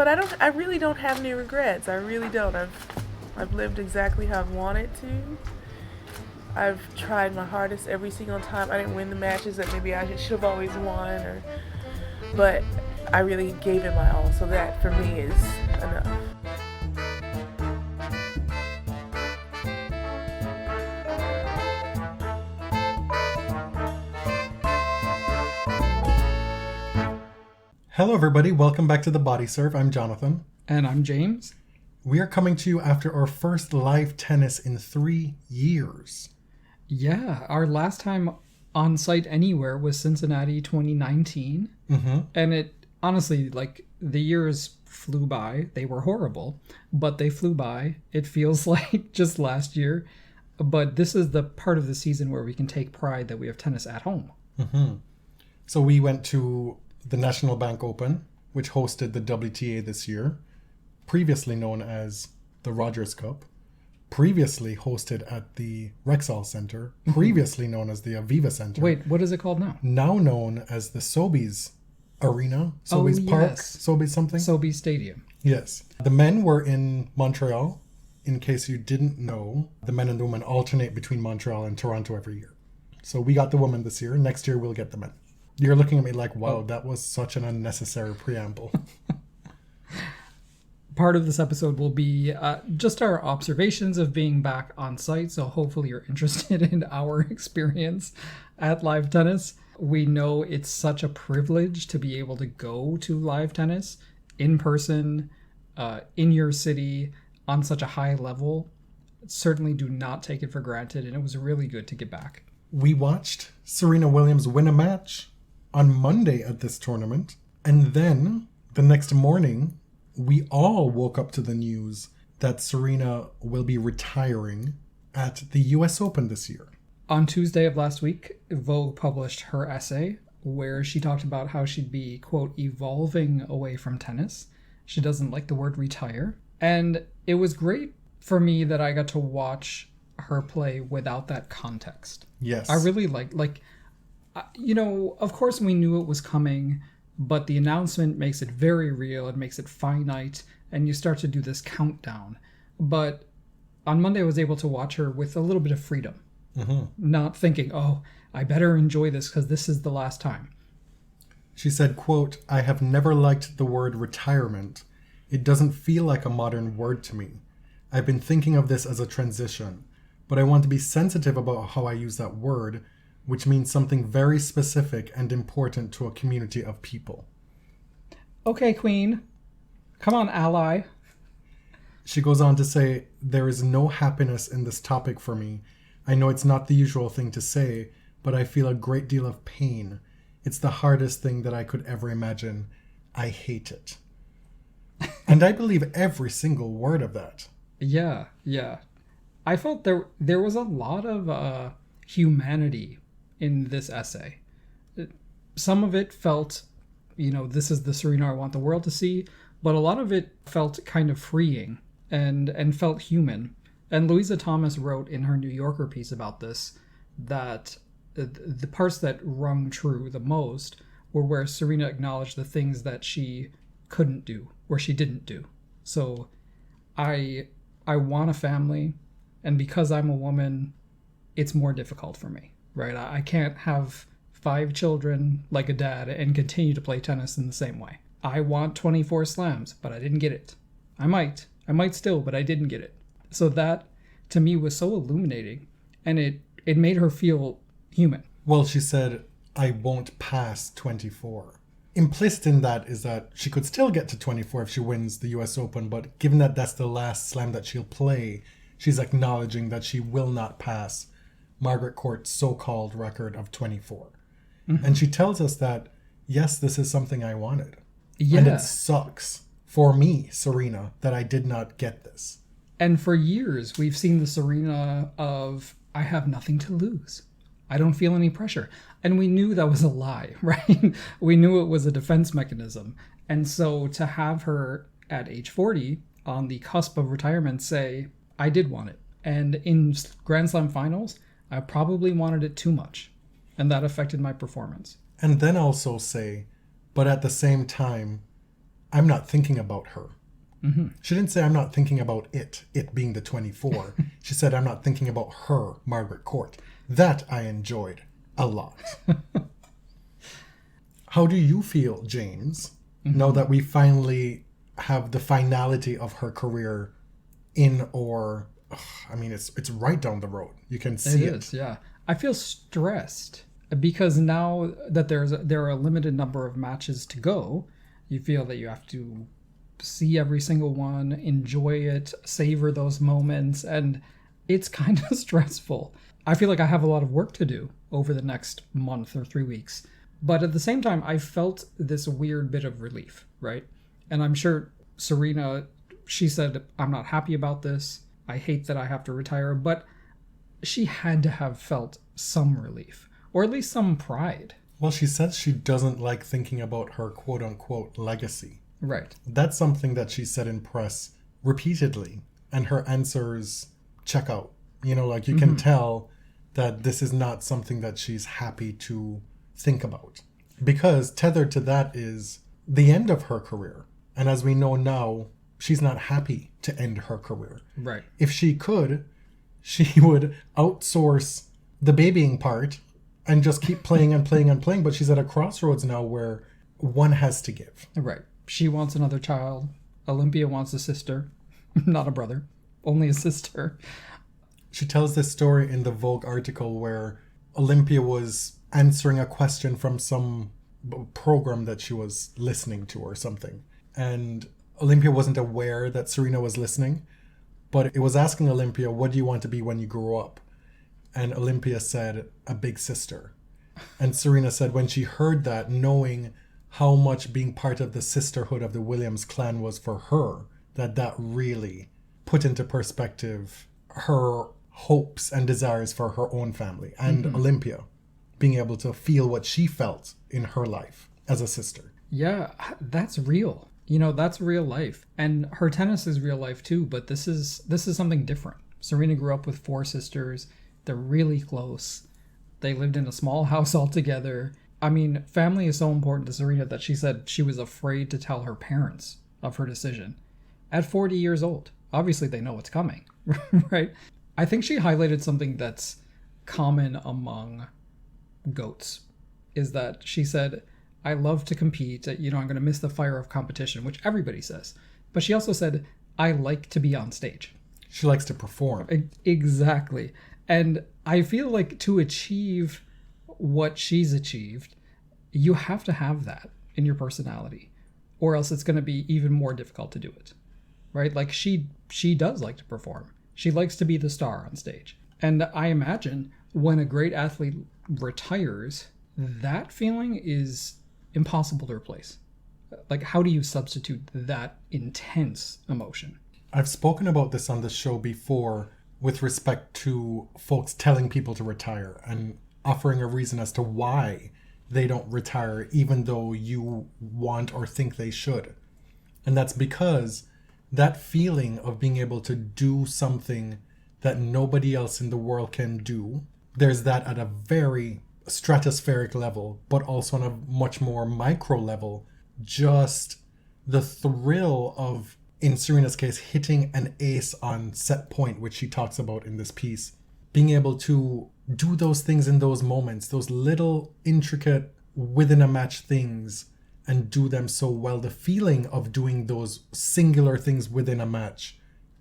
But I really don't have any regrets. I really don't. I've lived exactly how I've wanted to. I've tried my hardest every single time. I didn't win the matches that maybe I should have always won, but I really gave it my all. So that for me is enough. Hello everybody, welcome back to The Body Serve. I'm Jonathan. And I'm James. We are coming to you after our first live tennis in 3 years. Yeah, our last time on site anywhere was Cincinnati 2019. Mm-hmm. And it, honestly, the years flew by. They were horrible, but they flew by. It feels like just last year. But this is the part of the season where we can take pride that we have tennis at home. Mm-hmm. So we went to the National Bank Open, which hosted the WTA this year, previously known as the Rogers Cup, previously hosted at the Rexall Center, previously known as the Aviva Center. Wait, what is it called now? Now known as the Sobeys Arena, Sobeys Park, yes. Sobeys something? Sobeys Stadium. Yes. The men were in Montreal. In case you didn't know, the men and the women alternate between Montreal and Toronto every year. So we got the women this year. Next year we'll get the men. You're looking at me like, wow, that was such an unnecessary preamble. Part of this episode will be just our observations of being back on site. So hopefully you're interested in our experience at live tennis. We know it's such a privilege to be able to go to live tennis in person, in your city, on such a high level. Certainly do not take it for granted. And it was really good to get back. We watched Serena Williams win a match on Monday at this tournament. And then the next morning, we all woke up to the news that Serena will be retiring at the US Open this year. On Tuesday of last week, Vogue published her essay where she talked about how she'd be, quote, evolving away from tennis. She doesn't like the word retire. And it was great for me that I got to watch her play without that context. Yes. I really of course we knew it was coming, but the announcement makes it very real. It makes it finite, and you start to do this countdown. But on Monday, I was able to watch her with a little bit of freedom, not thinking, oh, I better enjoy this because this is the last time. She said, quote, I have never liked the word retirement. It doesn't feel like a modern word to me. I've been thinking of this as a transition, but I want to be sensitive about how I use that word, which means something very specific and important to a community of people. Okay, Queen. Come on, ally. She goes on to say, there is no happiness in this topic for me. I know it's not the usual thing to say, but I feel a great deal of pain. It's the hardest thing that I could ever imagine. I hate it. And I believe every single word of that. Yeah. I felt there was a lot of humanity in this essay. Some of it felt, this is the Serena I want the world to see, but a lot of it felt kind of freeing and felt human. And Louisa Thomas wrote in her New Yorker piece about this that the parts that rung true the most were where Serena acknowledged the things that she couldn't do, or she didn't do. So I want a family, and because I'm a woman, it's more difficult for me, right? I can't have 5 children like a dad and continue to play tennis in the same way. I want 24 slams, but I didn't get it. I might still, but I didn't get it. So that, to me, was so illuminating, and it made her feel human. Well, she said, I won't pass 24. Implicit in that is that she could still get to 24 if she wins the US Open, but given that that's the last slam that she'll play, she's acknowledging that she will not pass Margaret Court's so-called record of 24. Mm-hmm. And she tells us that, yes, this is something I wanted. Yeah. And it sucks for me, Serena, that I did not get this. And for years, we've seen the Serena of, I have nothing to lose. I don't feel any pressure. And we knew that was a lie, right? We knew it was a defense mechanism. And so to have her at age 40 on the cusp of retirement say, I did want it. And in Grand Slam finals, I probably wanted it too much. And that affected my performance. And then also say, but at the same time, I'm not thinking about her. She didn't say I'm not thinking about it being the 24. She said I'm not thinking about her, Margaret Court. That I enjoyed a lot. How do you feel, James, now that we finally have the finality of her career it's right down the road. You can see it. It is, yeah. I feel stressed because now that there are a limited number of matches to go, you feel that you have to see every single one, enjoy it, savor those moments, and it's kind of stressful. I feel like I have a lot of work to do over the next month or 3 weeks. But at the same time, I felt this weird bit of relief, right? And I'm sure Serena, she said, I'm not happy about this. I hate that I have to retire. But she had to have felt some relief, or at least some pride. Well, she says she doesn't like thinking about her quote-unquote legacy. Right. That's something that she said in press repeatedly, and her answers check out. You know, like you can tell that this is not something that she's happy to think about. Because tethered to that is the end of her career. And as we know now, she's not happy to end her career. Right. If she could, she would outsource the babying part and just keep playing and playing and playing. But she's at a crossroads now where one has to give. Right. She wants another child. Olympia wants a sister. Not a brother. Only a sister. She tells this story in the Vogue article where Olympia was answering a question from some program that she was listening to or something. And Olympia wasn't aware that Serena was listening, but it was asking Olympia, what do you want to be when you grow up? And Olympia said, a big sister. And Serena said when she heard that, knowing how much being part of the sisterhood of the Williams clan was for her, that really put into perspective her hopes and desires for her own family and Olympia being able to feel what she felt in her life as a sister. Yeah, that's real. You know, that's real life. And her tennis is real life too, but this is something different. Serena grew up with 4 sisters. They're really close. They lived in a small house all together. I mean, family is so important to Serena that she said she was afraid to tell her parents of her decision. At 40 years old. Obviously they know what's coming, right? I think she highlighted something that's common among GOATs, is that she said, I love to compete, I'm going to miss the fire of competition, which everybody says. But she also said, I like to be on stage. She likes to perform. Exactly. And I feel like to achieve what she's achieved, you have to have that in your personality, or else it's going to be even more difficult to do it, right? Like she does like to perform. She likes to be the star on stage. And I imagine when a great athlete retires, that feeling is impossible to replace. Like, how do you substitute that intense emotion? I've spoken about this on the show before with respect to folks telling people to retire and offering a reason as to why they don't retire even though you want or think they should. And that's because that feeling of being able to do something that nobody else in the world can do, there's that at a very stratospheric level, but also on a much more micro level, just the thrill of, in Serena's case, hitting an ace on set point, which she talks about in this piece, being able to do those things in those moments, those little intricate within a match things, and do them so well. The feeling of doing those singular things within a match,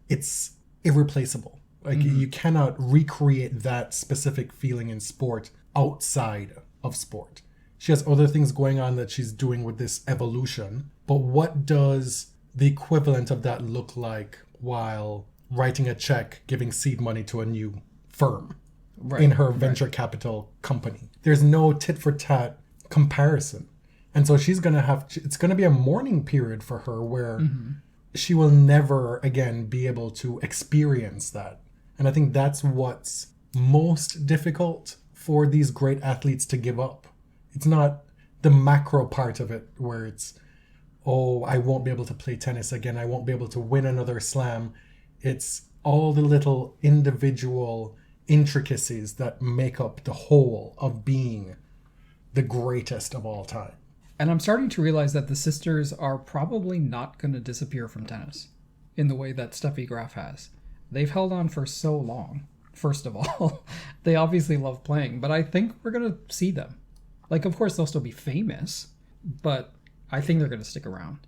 it's irreplaceable. Like you cannot recreate that specific feeling in sport outside of sport. She has other things going on that she's doing with this evolution, but what does the equivalent of that look like while writing a check, giving seed money to a new firm in her venture capital company? There's no tit for tat comparison. And so she's going to have, it's going to be a mourning period for her where she will never again be able to experience that. And I think that's what's most difficult for these great athletes to give up. It's not the macro part of it where it's, oh, I won't be able to play tennis again. I won't be able to win another slam. It's all the little individual intricacies that make up the whole of being the greatest of all time. And I'm starting to realize that the sisters are probably not going to disappear from tennis in the way that Steffi Graf has. They've held on for so long, first of all. They obviously love playing, but I think we're going to see them. Like, of course, they'll still be famous, but I think they're going to stick around.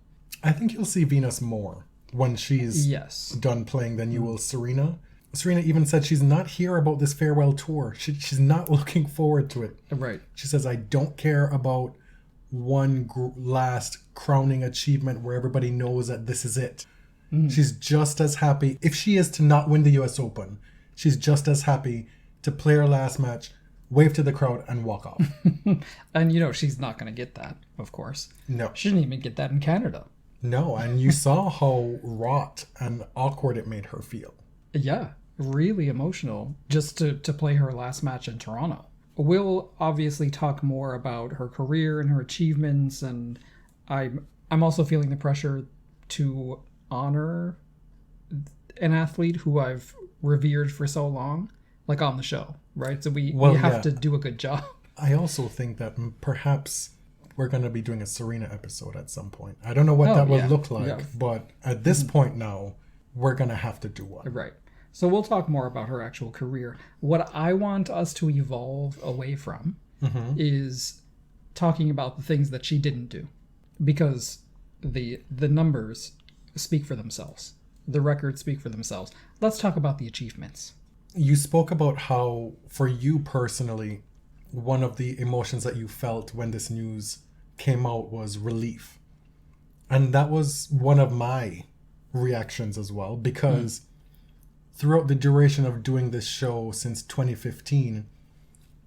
I think you'll see Venus more when she's done playing than you will Serena. Serena even said she's not here about this farewell tour. She's not looking forward to it. Right. She says, I don't care about one last crowning achievement where everybody knows that this is it. She's just as happy, if she is to not win the US Open, she's just as happy to play her last match, wave to the crowd, and walk off. And, you know, she's not going to get that, of course. No. She didn't even get that in Canada. No, and you saw how wrought and awkward it made her feel. Yeah, really emotional just to play her last match in Toronto. We'll obviously talk more about her career and her achievements, and I'm also feeling the pressure to honor an athlete who I've revered for so long, like on the show, right? So we have to do a good job. I also think that perhaps we're going to be doing a Serena episode at some point. I don't know what that will look like, but at this point now, we're going to have to do one. Right. So we'll talk more about her actual career. What I want us to evolve away from is talking about the things that she didn't do, because the numbers speak for themselves. The records speak for themselves. Let's talk about the achievements. You spoke about how, for you personally, one of the emotions that you felt when this news came out was relief. And that was one of my reactions as well, because throughout the duration of doing this show since 2015,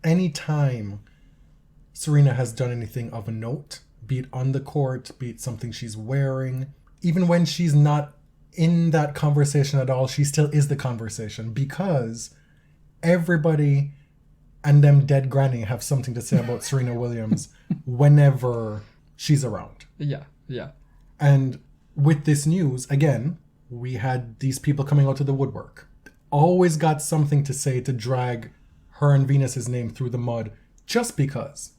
anytime Serena has done anything of a note, be it on the court, be it something she's wearing, even when she's not in that conversation at all, she still is the conversation, because everybody and them dead granny have something to say about Serena Williams whenever she's around. Yeah. And with this news, again, we had these people coming out of the woodwork. Always got something to say to drag her and Venus's name through the mud just because.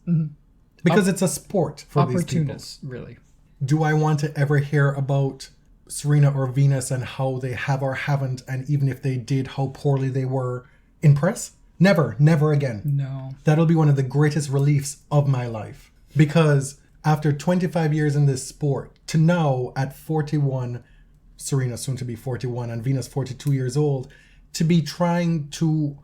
Because it's a sport for these people. Opportunists, really. Do I want to ever hear about Serena or Venus and how they have or haven't, and even if they did, how poorly they were in press? Never again. No. That'll be one of the greatest reliefs of my life. Because after 25 years in this sport, to now at 41, Serena soon to be 41 and Venus 42 years old, to be trying to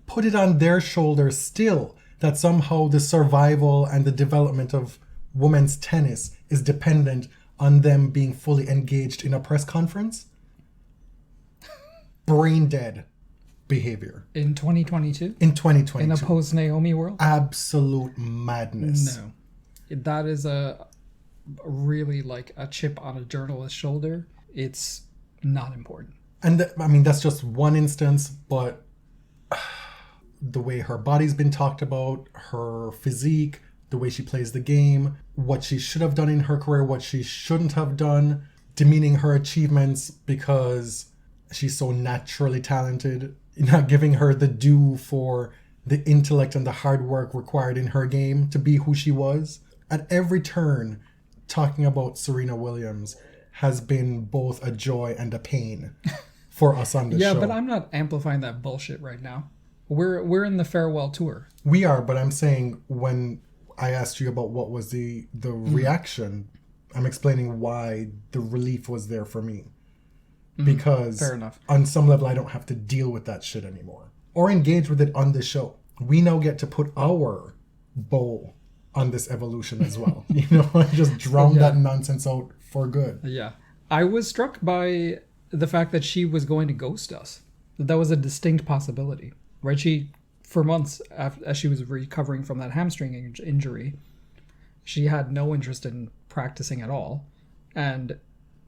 put it on their shoulders still that somehow the survival and the development of women's tennis is dependent on them being fully engaged in a press conference. Brain dead behavior. In 2022? In 2022. In a post-Naomi world? Absolute madness. No. That is a really like a chip on a journalist's shoulder. It's not important. And that's just one instance, but the way her body's been talked about, her physique, the way she plays the game, what she should have done in her career, what she shouldn't have done, demeaning her achievements because she's so naturally talented, not giving her the due for the intellect and the hard work required in her game to be who she was. At every turn, talking about Serena Williams has been both a joy and a pain for us on this show. Yeah, but I'm not amplifying that bullshit right now. We're in the farewell tour. We are, but I'm saying when I asked you about what was the reaction, I'm explaining why the relief was there for me. Because fair enough. On some level, I don't have to deal with that shit anymore. Or engage with it on the show. We now get to put our bow on this evolution as well. Just drown that nonsense out for good. Yeah. I was struck by the fact that she was going to ghost us. That was a distinct possibility, right? She, for months, as she was recovering from that hamstring injury, she had no interest in practicing at all. And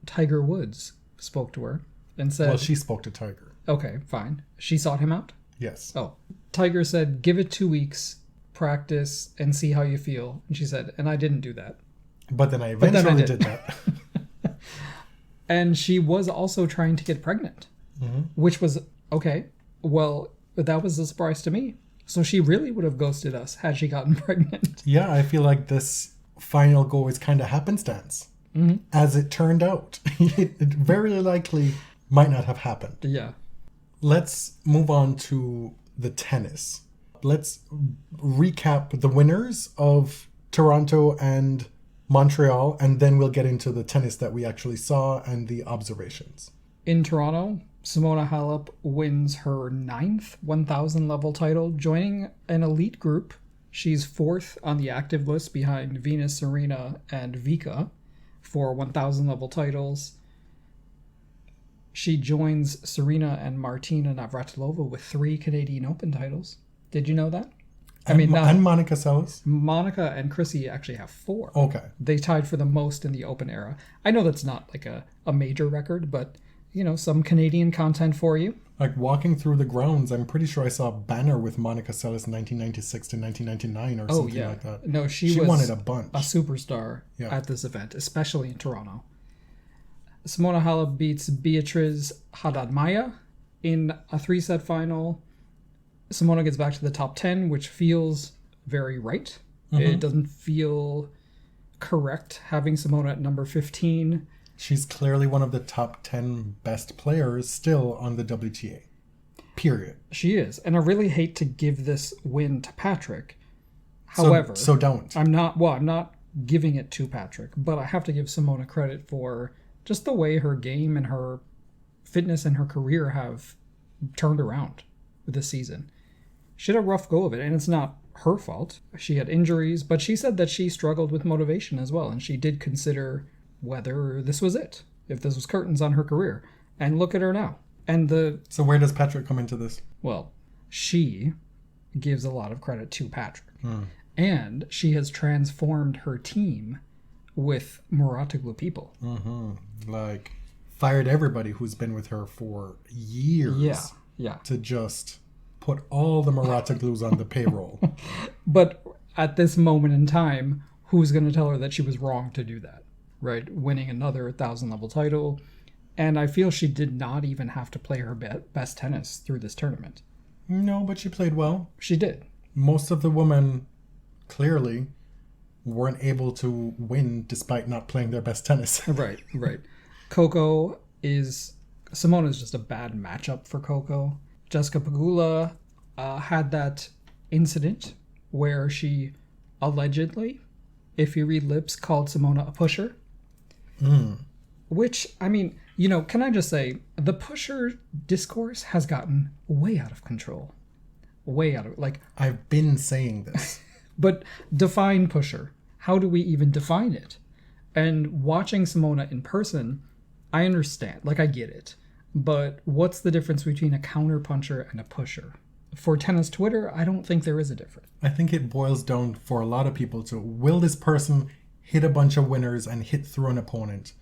Tiger Woods spoke to her and said... Well, she spoke to Tiger. Okay, fine. She sought him out? Yes. Oh. Tiger said, give it 2 weeks, practice, and see how you feel. And she said, and I didn't do that. But then I eventually did that. And she was also trying to get pregnant, which was, okay, well, that was a surprise to me. So she really would have ghosted us had she gotten pregnant. Yeah, I feel like this final goal is kind of happenstance. As it turned out, it very likely might not have happened. Yeah. Let's move on to the tennis. Let's recap the winners of Toronto and Montreal, and then we'll get into the tennis that we actually saw and the observations. In Toronto, Simona Halep wins her 9th 1,000 level title, joining an elite group. She's 4th on the active list behind Venus, Serena, and Vika for 1,000 level titles. She joins Serena and Martina Navratilova with 3 Canadian Open titles. Did you know that? And Monica Seles? Monica and Chrissy actually have 4. Okay. They tied for the most in the Open era. I know that's not like a major record, but, some Canadian content for you. Like walking through the grounds, I'm pretty sure I saw a banner with Monica Seles 1996 to 1999 or something like that. No, she was wanted a bunch. A superstar at this event, especially in Toronto. Simona Halep beats Beatriz Haddad Maia in a 3-set final. Simona gets back to the top 10, which feels very right. It doesn't feel correct having Simona at number 15. She's clearly one of the top 10 best players still on the WTA. Period. She is. And I really hate to give this win to Patrick. However, so don't. I'm not giving it to Patrick, but I have to give Simona credit for just the way her game and her fitness and her career have turned around this season. She had a rough go of it, and it's not her fault. She had injuries, but she said that she struggled with motivation as well, and she did consider whether this was it, if this was curtains on her career. And look at her now. So where does Patrick come into this? Well, she gives a lot of credit to Patrick. And she has transformed her team with Moratoglu people. Like, fired everybody who's been with her for years. Yeah. To just put all the Moratoglus on the payroll. But at this moment in time, who's going to tell her that she was wrong to do that? Right? Winning another 1,000 level title. And I feel she did not even have to play her best tennis through this tournament. No, but she played well. She did. Most of the women clearly weren't able to win despite not playing their best tennis. Right. Simona is just a bad matchup for Coco. Jessica Pegula had that incident where she allegedly, if you read lips, called Simona a pusher. Which, can I just say, the pusher discourse has gotten way out of control. Way out of, I've been saying this. But define pusher. How do we even define it? And watching Simona in person, I understand. I get it. But what's the difference between a counterpuncher and a pusher? For tennis Twitter, I don't think there is a difference. I think it boils down for a lot of people to, will this person hit a bunch of winners and hit through an opponent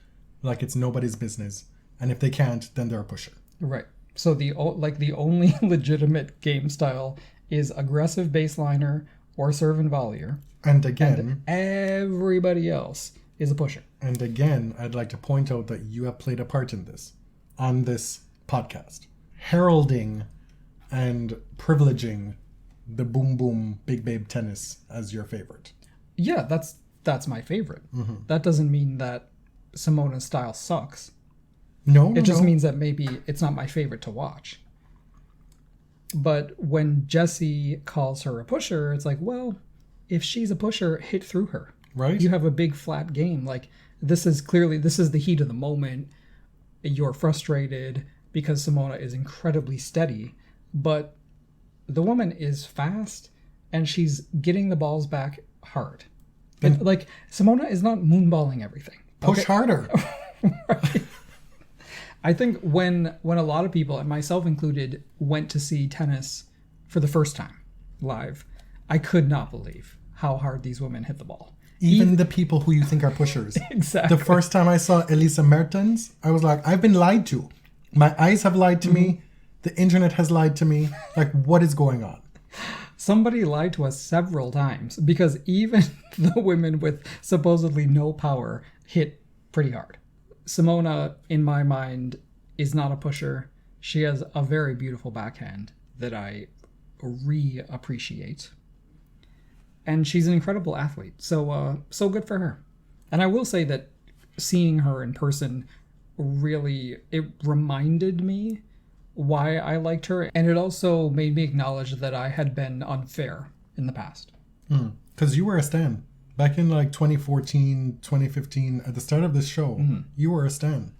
like it's nobody's business? And if they can't, then they're a pusher. Right. So the only legitimate game style is aggressive baseliner or serve and volleyer. And again, everybody else is a pusher. And again, I'd like to point out that you have played a part in this on this podcast, heralding and privileging the boom boom big babe tennis as your favorite. Yeah, that's my favorite. That doesn't mean that Simona's style sucks. No, it just means that maybe it's not my favorite to watch. But when Jessie calls her a pusher, it's like, well, if she's a pusher, hit through her. Right. You have a big flat game. This is the heat of the moment. You're frustrated because Simona is incredibly steady, but the woman is fast and she's getting the balls back hard. And Simona is not moonballing everything. Push harder. Right. I think when a lot of people, and myself included, went to see tennis for the first time live, I could not believe how hard these women hit the ball. Even the people who you think are pushers. Exactly. The first time I saw Elisa Mertens, I was like, I've been lied to. My eyes have lied to me. The internet has lied to me. What is going on? Somebody lied to us several times because even the women with supposedly no power hit pretty hard. Simona, in my mind, is not a pusher. She has a very beautiful backhand that I re-appreciate. and she's an incredible athlete. So good for her. And I will say that seeing her in person really, it reminded me why I liked her, and it also made me acknowledge that I had been unfair in the past. Because you were a stan. Back in like 2014, 2015, at the start of this show, you were a stan.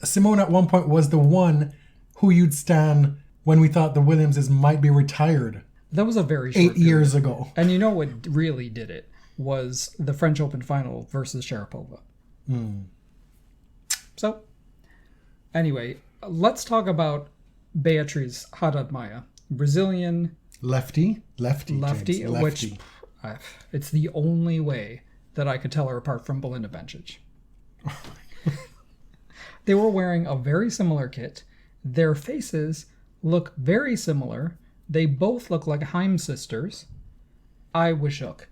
Simone at one point was the one who you'd stan when we thought the Williamses might be retired. That was a very short 8 years ago. And you know what really did it was the French Open final versus Sharapova. So, anyway, let's talk about Beatriz Haddad Maia, Brazilian Lefty, James, which it's the only way that I could tell her apart from Belinda Bencic. They were wearing a very similar kit. Their faces look very similar. They both look like Haim sisters. I was shook.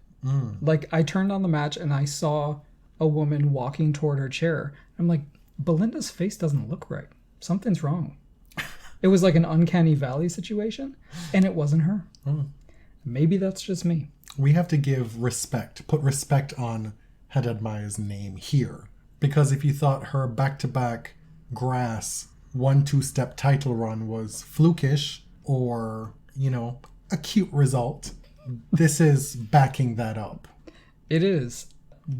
Like, I turned on the match and I saw a woman walking toward her chair. I'm like, Belinda's face doesn't look right. Something's wrong. It was like an uncanny valley situation, and it wasn't her. Maybe that's just me. We have to give respect, put respect on Haddad Maia's name here. Because if you thought her back-to-back grass 1-2-step title run was flukish or, a cute result, this is backing that up. It is.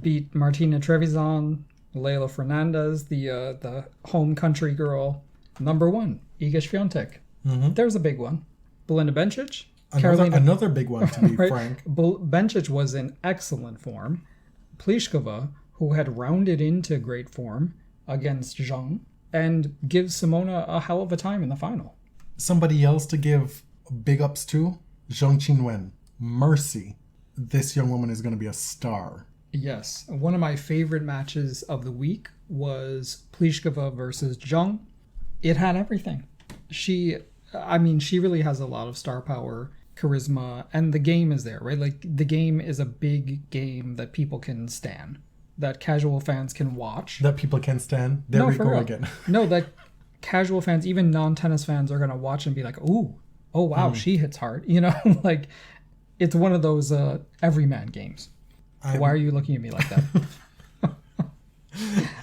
Beat Martina Trevisan, Leila Fernandez, the home country girl. Number 1, Iga Świątek. There's a big one. Belinda Bencic. Another big one, to be right? frank. Bencic was in excellent form. Pliskova, who had rounded into great form against Zheng, and gives Simona a hell of a time in the final. Somebody else to give big ups to, Zheng Qinwen. Mercy. This young woman is going to be a star. Yes. One of my favorite matches of the week was Pliskova versus Zheng. It had everything. She really has a lot of star power, charisma, and the game is there, right? Like, the game is a big game that people can stan, that casual fans can watch. That people can stan? There we go again. No, that casual fans, even non-tennis fans, are going to watch and be like, oh wow, she hits hard. Like, it's one of those everyman games. Why are you looking at me like that?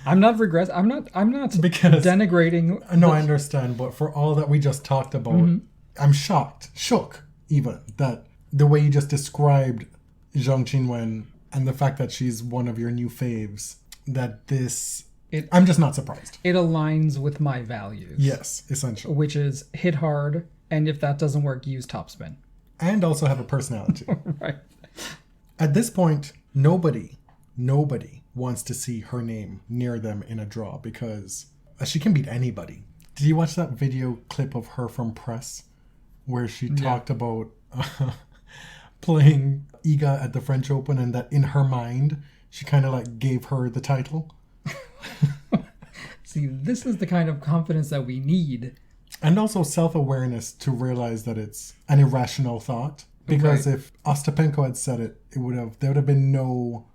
I'm not because denigrating. No, I understand, but for all that we just talked about, I'm shook even, that the way you just described Zheng Qinwen and the fact that she's one of your new faves, I'm just not surprised. It aligns with my values. Yes, essentially. Which is hit hard, and if that doesn't work, use topspin. And also have a personality. Right. At this point, nobody wants to see her name near them in a draw because she can beat anybody. Did you watch that video clip of her from press where she talked about playing Iga at the French Open, and that in her mind she kind of like gave her the title? See, this is the kind of confidence that we need. And also self-awareness to realize that it's an irrational thought. Because if Ostapenko had said it, there would have been no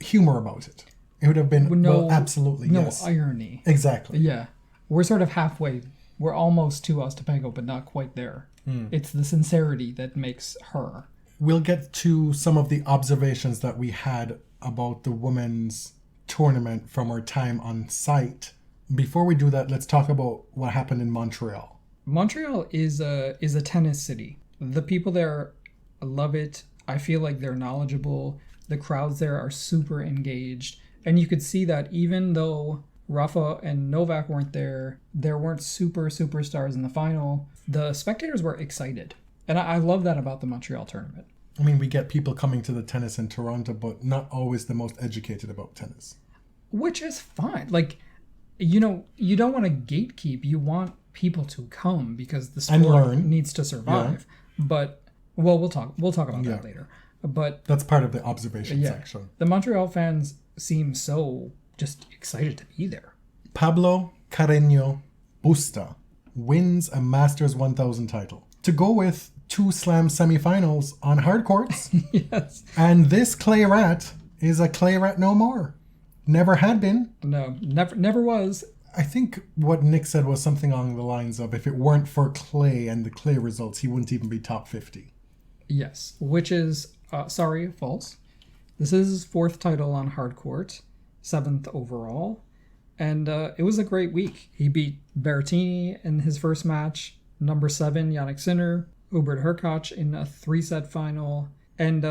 humor about it. It would have been absolutely yes. No irony. Exactly. Yeah. We're sort of halfway. We're almost to Ostapenko, but not quite there. It's the sincerity that makes her. We'll get to some of the observations that we had about the women's tournament from our time on site. Before we do that, let's talk about what happened in Montreal. Montreal is a tennis city. The people there love it. I feel like they're knowledgeable. The crowds there are super engaged. And you could see that even though Rafa and Novak weren't there weren't superstars in the final, the spectators were excited. And I love that about the Montreal tournament. I mean, we get people coming to the tennis in Toronto, but not always the most educated about tennis. Which is fine. Like, you don't want to gatekeep. You want people to come because the sport needs to survive. Yeah. But, well, we'll talk about that later. But that's part of the observation section. The Montreal fans seem so just excited to be there. Pablo Carreño Busta wins a Masters 1000 title. To go with 2 Slam semifinals on hard courts. Yes. And this clay rat is a clay rat no more. Never had been. No, never was. I think what Nick said was something along the lines of, if it weren't for clay and the clay results, he wouldn't even be top 50. Yes, which is, false. This is his 4th title on hard court, 7th overall, and it was a great week. He beat Berrettini in his first match, number 7 Jannik Sinner, Hubert Hurkacz in a 3-set final, and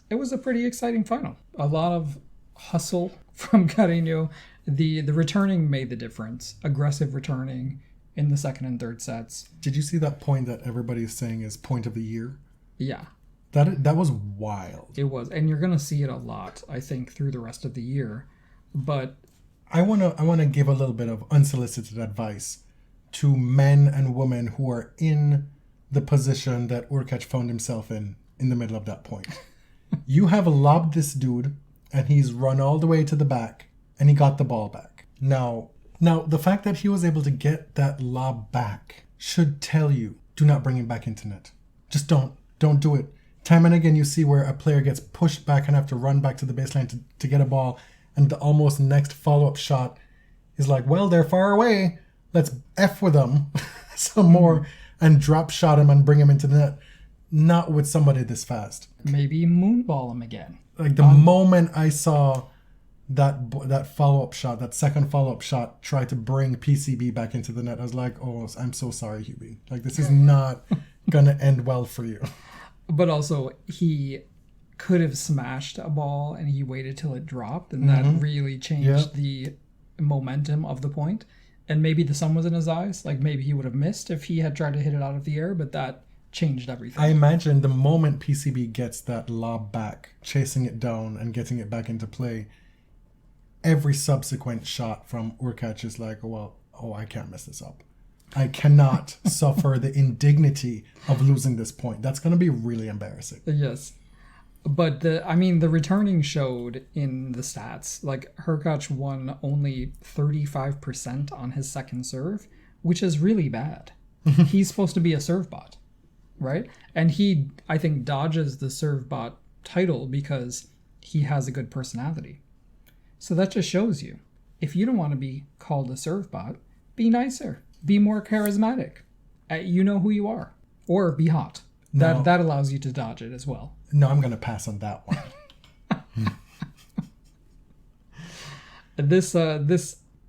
it was a pretty exciting final. A lot of hustle from Carreño. The returning made the difference. Aggressive returning in the 2nd and 3rd sets. Did you see that point that everybody is saying is point of the year? Yeah. That was wild. It was. And you're going to see it a lot, I think, through the rest of the year. But I wanna give a little bit of unsolicited advice to men and women who are in the position that Hurkacz found himself in the middle of that point. You have lobbed this dude, and he's run all the way to the back, and he got the ball back. Now, the fact that he was able to get that lob back should tell you, do not bring him back into net. Just don't do it. Time and again, you see where a player gets pushed back and have to run back to the baseline to get a ball, and the almost next follow-up shot is like, well, they're far away. Let's F with them some more and drop shot him and bring him into the net. Not with somebody this fast. maybe moonball him again. Like the moment I saw that follow-up shot, that second follow-up shot, try to bring PCB back into the net, I was like, oh, I'm so sorry, Hubie. Like, this is not going to end well for you. But also, he could have smashed a ball and he waited till it dropped, and that really changed the momentum of the point. And maybe the sun was in his eyes. Like, maybe he would have missed if he had tried to hit it out of the air, but that changed everything. I imagine the moment PCB gets that lob back, chasing it down and getting it back into play, every subsequent shot from Hurkacz is like, I can't mess this up. I cannot suffer the indignity of losing this point. That's going to be really embarrassing. Yes. But the returning showed in the stats. Like, Hurkacz won only 35% on his second serve, which is really bad. He's supposed to be a serve bot, right? And he, I think, dodges the serve bot title because he has a good personality. So that just shows you, if you don't want to be called a serve bot, be nicer, be more charismatic. You know who you are, or be hot. That allows you to dodge it as well. No, I'm going to pass on that one. This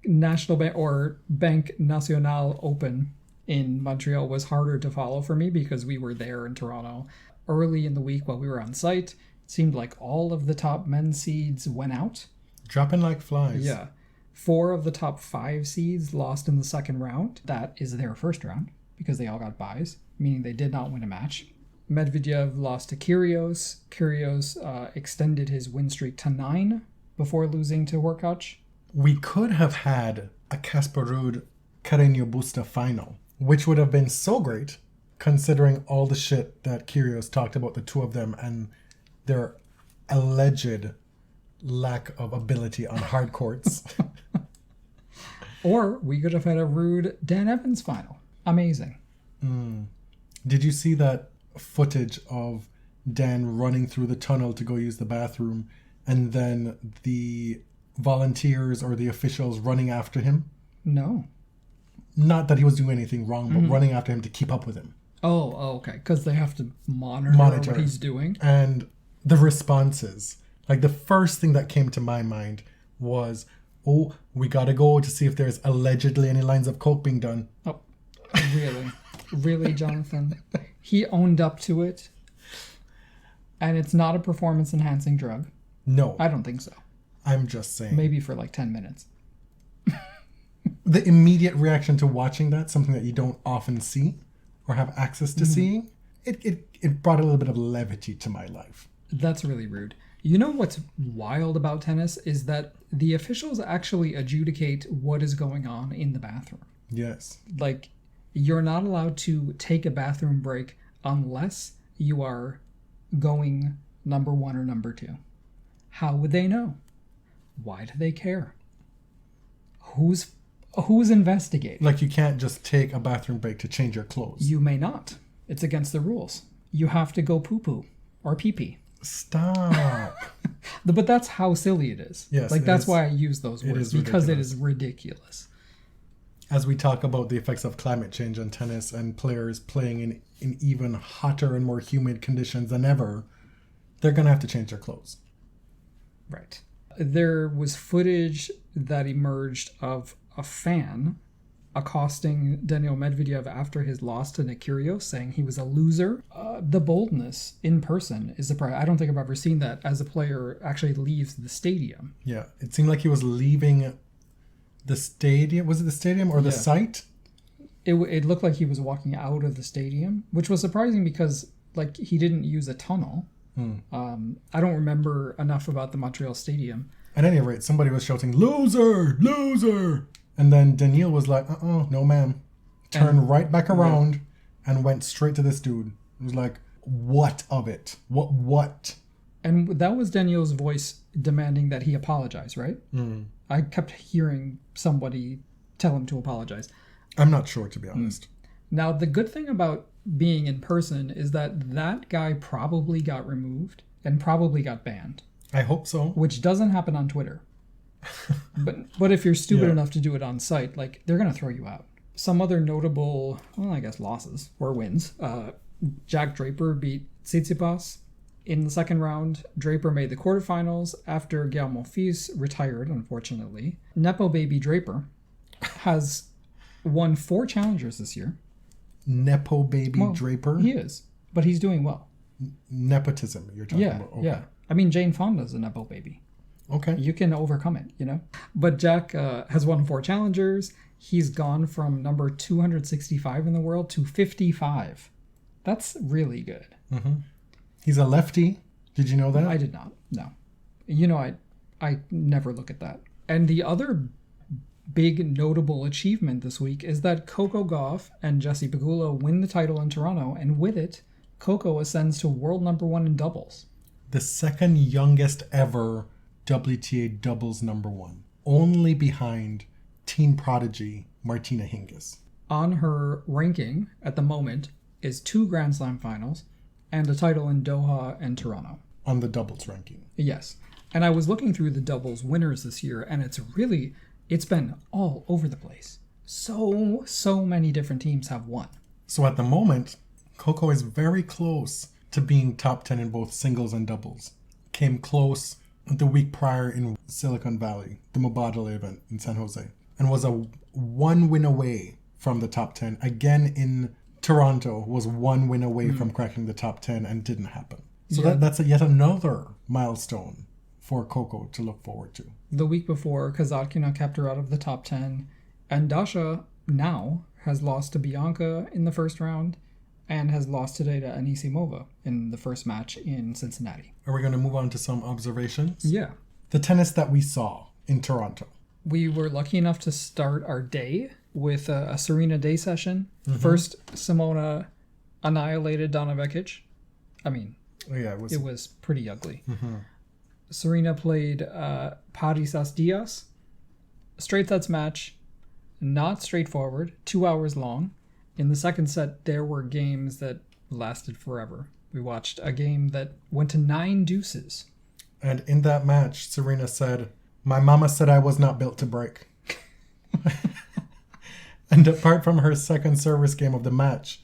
National Bank or Banque Nationale Open in Montreal was harder to follow for me because we were there in Toronto early in the week while we were on site. It seemed like all of the top men's seeds went out. Dropping like flies. Yeah. 4 of the top 5 seeds lost in the second round. That is their first round because they all got byes, meaning they did not win a match. Medvedev lost to Kyrgios. Kyrgios extended his win streak to 9 before losing to Hurkacz. We could have had a Casper Ruud Carreño Busta final, which would have been so great considering all the shit that Kyrgios talked about the two of them and their alleged lack of ability on hard courts. Or we could have had a Ruud Dan Evans final. Amazing. Did you see that footage of Dan running through the tunnel to go use the bathroom and then the volunteers or the officials running after him? No. Not that he was doing anything wrong, but running after him to keep up with him. Oh, okay. Because they have to monitor what he's doing. And the responses. Like, the first thing that came to my mind was, oh, we gotta go to see if there's allegedly any lines of coke being done. Oh, really? Really, Jonathan? He owned up to it. And it's not a performance-enhancing drug. No. I don't think so. I'm just saying. Maybe for like 10 minutes. The immediate reaction to watching that, something that you don't often see or have access to seeing, it brought a little bit of levity to my life. That's really rude. You know what's wild about tennis is that the officials actually adjudicate what is going on in the bathroom. Yes. Like, you're not allowed to take a bathroom break unless you are going number 1 or number 2. How would they know? Why do they care? Who's investigating? Like, you can't just take a bathroom break to change your clothes. You may not. It's against the rules. You have to go poo-poo or pee-pee. Stop. But that's how silly it is. Yes, like, that's why I use those words, because it is ridiculous. As we talk about the effects of climate change on tennis and players playing in even hotter and more humid conditions than ever, they're going to have to change their clothes. Right. There was footage that emerged of a fan accosting Daniil Medvedev after his loss to Nick Kyrgios, saying he was a loser. The boldness in person is surprising. I don't think I've ever seen that as a player actually leaves the stadium. Yeah, it seemed like he was leaving the stadium. Was it the stadium or the site? It looked like he was walking out of the stadium, which was surprising because like he didn't use a tunnel. I don't remember enough about the Montreal stadium. At any rate, somebody was shouting, "Loser! Loser!" And then Daniil was like, no ma'am. Turned right back around and went straight to this dude. It was like, what of it? What? And that was Daniil's voice demanding that he apologize, right? I kept hearing somebody tell him to apologize. I'm not sure, to be honest. Now, the good thing about being in person is that guy probably got removed and probably got banned. I hope so. Which doesn't happen on Twitter. But if you're stupid enough to do it on site, like, they're going to throw you out. Some other notable, I guess, losses or wins. Jack Draper beat Tsitsipas in the second round. Draper made the quarterfinals after Gael Monfils retired, unfortunately. Nepo Baby Draper has won 4 challengers this year. Nepo Baby Draper? He is, but he's doing well. Nepotism, you're talking about? Okay. Yeah. I mean, Jane Fonda's a Nepo baby. Okay. You can overcome it, you know? But Jack has won 4 challengers. He's gone from number 265 in the world to 55. That's really good. Mm-hmm. He's a lefty. Did you know that? I did not. No. You know, I never look at that. And the other big notable achievement this week is that Coco Gauff and Jessie Pegula win the title in Toronto, and with it, Coco ascends to world number 1 in doubles. The second youngest ever WTA doubles number 1, only behind teen prodigy Martina Hingis. On her ranking at the moment is 2 Grand Slam finals and a title in Doha and Toronto. On the doubles ranking. Yes. And I was looking through the doubles winners this year, and it's been all over the place. So many different teams have won. So at the moment, Coco is very close to being top 10 in both singles and doubles. Came close the week prior in Silicon Valley, the Mubadala event in San Jose, and was a 1 win away from the top 10. Again in Toronto, was 1 win away from cracking the top 10 and didn't happen. So that's yet another milestone for Coco to look forward to. The week before, Kazatkina kept her out of the top 10, and Dasha now has lost to Bianca in the first round and has lost today to Anisimova in the first match in Cincinnati. Are we going to move on to some observations? Yeah. The tennis that we saw in Toronto. We were lucky enough to start our day with a Serena day session. First, Simona annihilated Donna Vekic. I mean, it was pretty ugly. Serena played Parisas Diaz. Straight sets match, not straightforward, 2 hours long. In the second set, there were games that lasted forever. We watched a game that went to 9 deuces. And in that match, Serena said, "My mama said I was not built to break." And apart from her second service game of the match,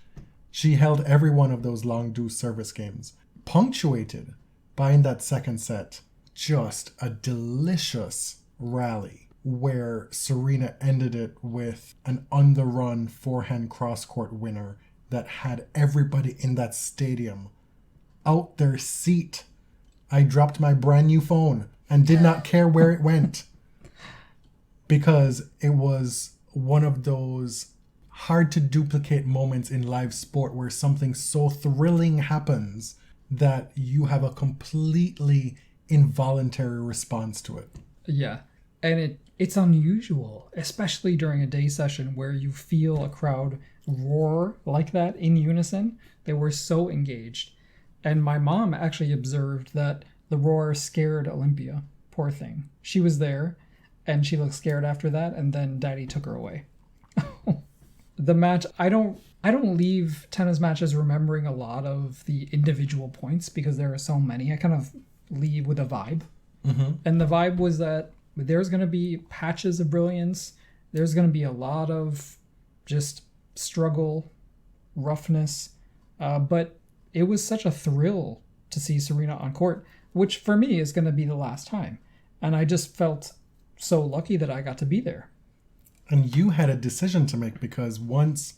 she held every one of those long deuce service games, punctuated by, in that second set, just a delicious rally where Serena ended it with an on-the-run forehand cross-court winner that had everybody in that stadium out their seat. I dropped my brand new phone and did not care where it went because it was one of those hard to duplicate moments in live sport where something so thrilling happens that you have a completely involuntary response to it. Yeah, and it's unusual, especially during a day session where you feel a crowd roar like that in unison. They were so engaged. And my mom actually observed that the roar scared Olympia. Poor thing. She was there, and she looked scared after that, and then Daddy took her away. The match, I don't leave tennis matches remembering a lot of the individual points because there are so many. I kind of leave with a vibe. And the vibe was that there's going to be patches of brilliance There's going to be a lot of just struggle, roughness, but it was such a thrill to see Serena on court, which for me is going to be the last time. And I just felt so lucky that I got to be there. And you had a decision to make, because once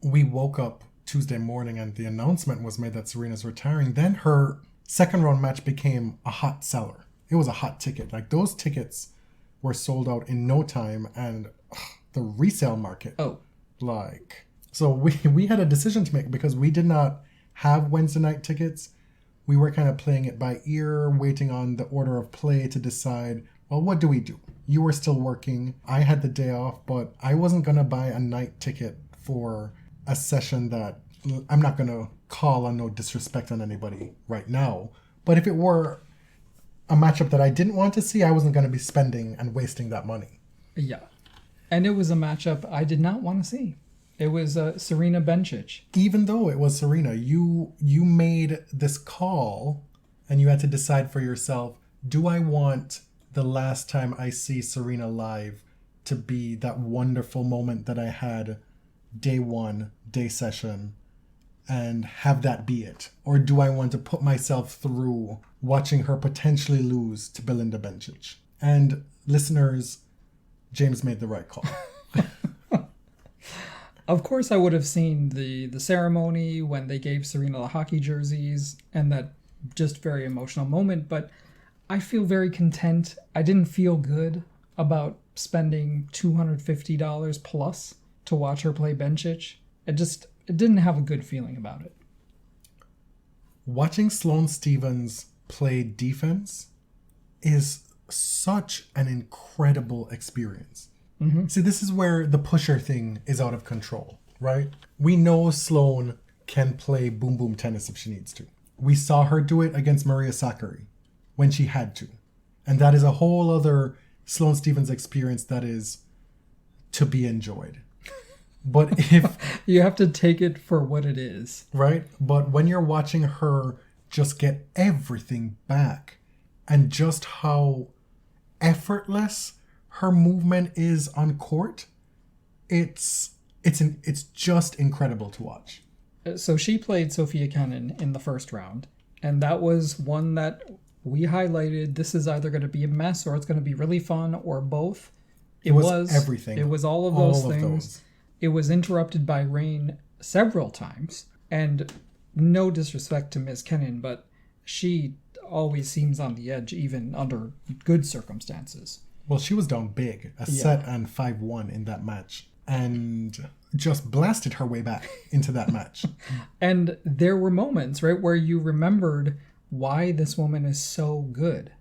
we woke up Tuesday morning and the announcement was made that Serena's retiring, then her second round match became a hot seller. It was a hot ticket. Like, those tickets were sold out in no time, and the resale market. Oh. So we had a decision to make, because we did not have Wednesday night tickets. We were kind of playing it by ear, waiting on the order of play to decide, well, what do we do? You were still working. I had the day off, but I wasn't going to buy a night ticket for a session that I'm not going to call on no disrespect on anybody right now. But if it were a matchup that I didn't want to see, I wasn't going to be spending and wasting that money. Yeah. And it was a matchup I did not want to see. It was Serena Bencic. Even though it was Serena, you made this call and you had to decide for yourself, do I want the last time I see Serena live to be that wonderful moment that I had day one, day session, and have that be it? Or do I want to put myself through watching her potentially lose to Belinda Bencic? And listeners, James made the right call. Of course, I would have seen the ceremony when they gave Serena the hockey jerseys and that just very emotional moment, but I feel very content. I didn't feel good about spending $250 plus to watch her play Bencic. It didn't have a good feeling about it. Watching Sloane Stephens play defense is such an incredible experience. Mm-hmm. See, this is where the pusher thing is out of control, right? We know Sloane can play boom boom tennis if she needs to. We saw her do it against Maria Sakkari when she had to. And that is a whole other Sloane Stephens experience that is to be enjoyed. But if... you have to take it for what it is. Right? But when you're watching her just get everything back, and just how effortless her movement is on court, it's just incredible to watch. So she played Sofia Kenin in the first round, and that was one that we highlighted. This is either going to be a mess or it's going to be really fun, or both. It was everything. It was all of those things. It was interrupted by rain several times, and no disrespect to Ms. Kenin, but she always seems on the edge even under good circumstances. Well, she was down big, a set and 5-1 in that match, and just blasted her way back into that match. And there were moments, right, where you remembered why this woman is so good,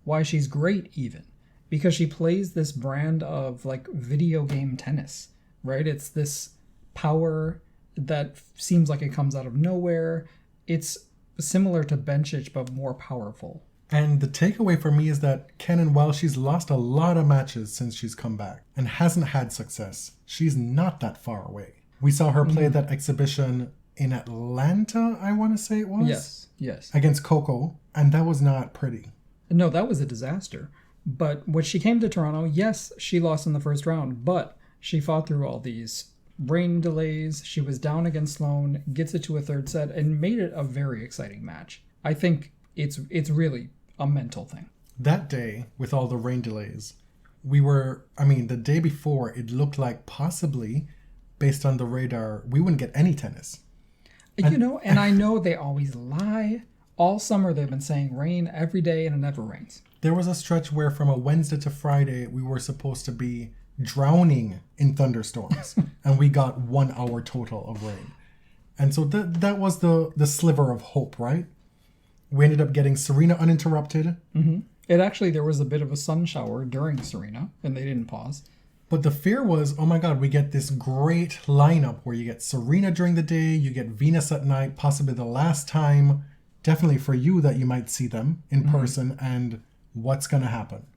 why she's great even, because she plays this brand of like video game tennis, right? It's this power that seems like it comes out of nowhere. It's similar to Bencic, but more powerful. And the takeaway for me is that Kenin, while she's lost a lot of matches since she's come back and hasn't had success, she's not that far away. We saw her play that exhibition in Atlanta, I want to say it was? Yes. Against Coco, and that was not pretty. No, that was a disaster. But when she came to Toronto, yes, she lost in the first round, but she fought through all these rain delays. She was down against Sloane, gets it to a third set, and made it a very exciting match. I think it's really a mental thing. That day, with all the rain delays, the day before, it looked like possibly, based on the radar, we wouldn't get any tennis. And I know they always lie. All summer they've been saying rain every day and it never rains. There was a stretch where from a Wednesday to Friday, we were supposed to be drowning in thunderstorms. And we got 1 hour total of rain. And so that was the sliver of hope, right? We ended up getting Serena uninterrupted. Mm-hmm. There was a bit of a sun shower during Serena, and they didn't pause. But the fear was, oh my God, we get this great lineup where you get Serena during the day, you get Venus at night, possibly the last time, definitely for you, that you might see them in person. And what's going to happen?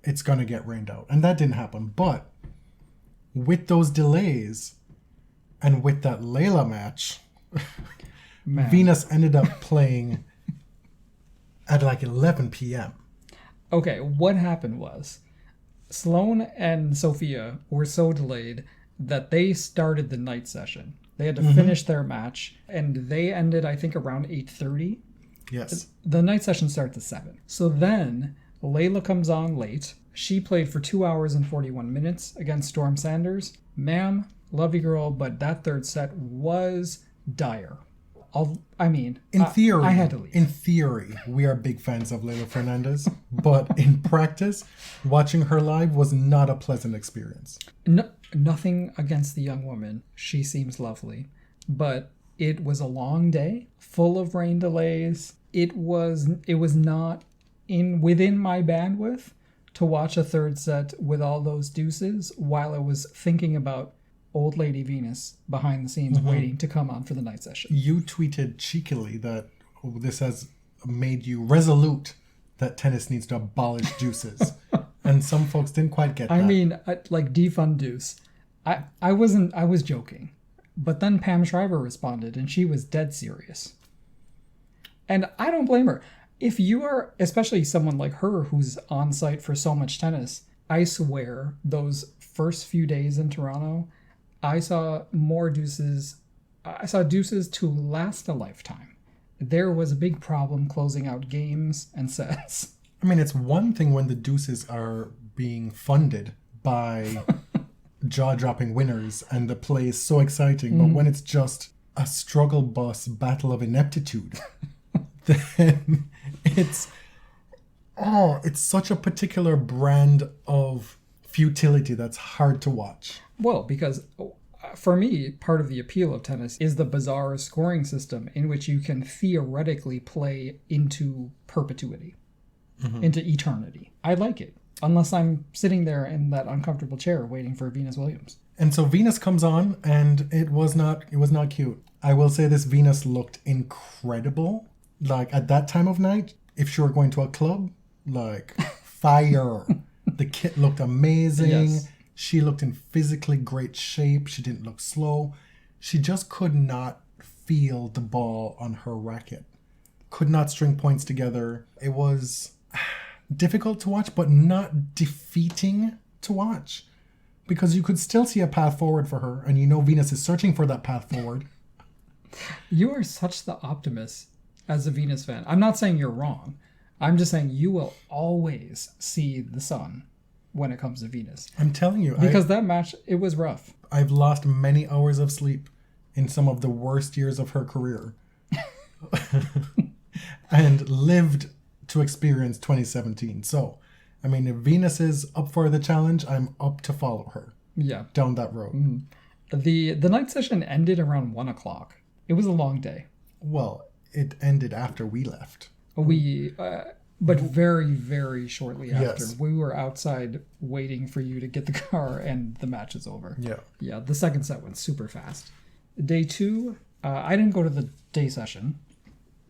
It's going to get rained out. And that didn't happen. But with those delays and with that Layla match, Venus ended up playing at like 11 p.m. Okay, what happened was Sloane and Sophia were so delayed that they started the night session. They had to finish their match, and they ended, I think, around 8:30. Yes. The night session starts at 7. So then Layla comes on late. She played for 2 hours and 41 minutes against Storm Sanders. Ma'am, love you, girl, but that third set was dire. In theory, I had to leave. In theory, we are big fans of Leyla Fernandez, but in practice, watching her live was not a pleasant experience. Nothing against the young woman. She seems lovely. But it was a long day, full of rain delays. It was not within my bandwidth to watch a third set with all those deuces while I was thinking about old lady Venus behind the scenes waiting to come on for the night session. You tweeted cheekily that this has made you resolute that tennis needs to abolish deuces. And some folks didn't quite get that. I mean, like defund deuce. I was joking. But then Pam Shriver responded and she was dead serious. And I don't blame her. If you are, especially someone like her who's on site for so much tennis, I swear those first few days in Toronto, I saw more deuces. I saw deuces to last a lifetime. There was a big problem closing out games and sets. I mean, it's one thing when the deuces are being funded by jaw-dropping winners and the play is so exciting, but when it's just a struggle bus battle of ineptitude, then it's such a particular brand of futility that's hard to watch. Well, because for me, part of the appeal of tennis is the bizarre scoring system in which you can theoretically play into perpetuity, into eternity. I like it, unless I'm sitting there in that uncomfortable chair waiting for Venus Williams. And so Venus comes on, and it was not cute. I will say this: Venus looked incredible. Like at that time of night, if she were going to a club, like fire. The kit looked amazing. Yes. She looked in physically great shape. She didn't look slow. She just could not feel the ball on her racket. Could not string points together. It was difficult to watch, but not defeating to watch. Because you could still see a path forward for her, and you know Venus is searching for that path forward. You are such the optimist as a Venus fan. I'm not saying you're wrong. I'm just saying you will always see the sun when it comes to Venus. I'm telling you. Because that match, it was rough. I've lost many hours of sleep in some of the worst years of her career. And lived to experience 2017. So, I mean, if Venus is up for the challenge, I'm up to follow her. Yeah. Down that road. The night session ended around 1 o'clock. It was a long day. Well, it ended after we left. But very, very shortly after. Yes. We were outside waiting for you to get the car and the match is over. Yeah. Yeah, the second set went super fast. Day 2, I didn't go to the day session,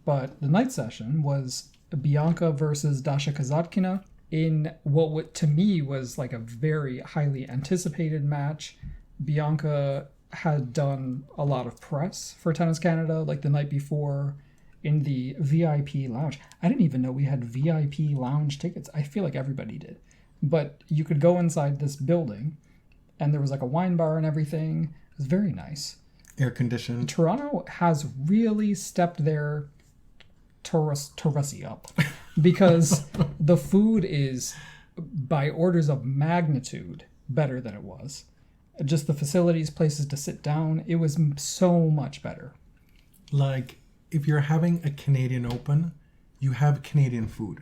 but the night session was Bianca versus Dasha Kazatkina in what to me was like a very highly anticipated match. Bianca had done a lot of press for Tennis Canada like the night before in the VIP lounge. I didn't even know we had VIP lounge tickets. I feel like everybody did. But you could go inside this building and there was like a wine bar and everything. It was very nice. Air conditioned. Toronto has really stepped their Taurasi up because the food is by orders of magnitude better than it was. Just the facilities, places to sit down, it was so much better. Like, if you're having a Canadian Open, you have Canadian food.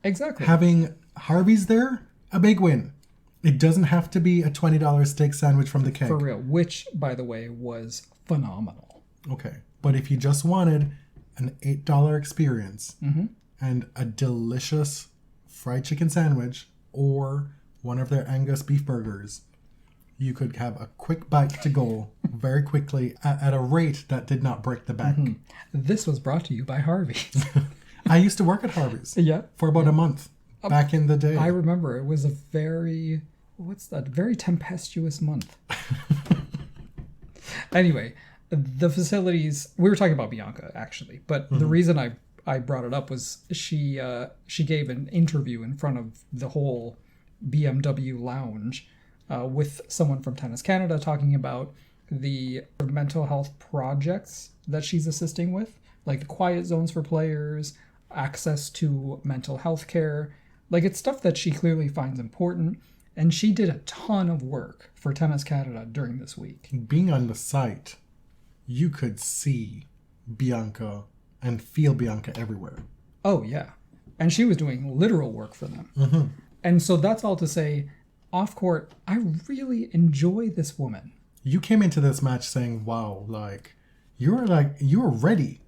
Exactly. Having Harvey's there, a big win. It doesn't have to be a $20 steak sandwich from the keg. For real, which, by the way, was phenomenal. Okay. But if you just wanted an $8 experience and a delicious fried chicken sandwich or one of their Angus beef burgers, you could have a quick bite to go very quickly at a rate that did not break the bank. This was brought to you by Harvey's. I used to work at Harvey's for about a month back in the day. I remember it was a very tempestuous month. Anyway, the facilities, we were talking about Bianca actually, but the reason I brought it up was she gave an interview in front of the whole BMW lounge with someone from Tennis Canada talking about the mental health projects that she's assisting with, like the quiet zones for players, access to mental health care. Like, it's stuff that she clearly finds important, and she did a ton of work for Tennis Canada during this week. Being on the site, you could see Bianca and feel Bianca everywhere. Oh, yeah. And she was doing literal work for them. And so that's all to say, off court, I really enjoy this woman. You came into this match saying, wow, you were ready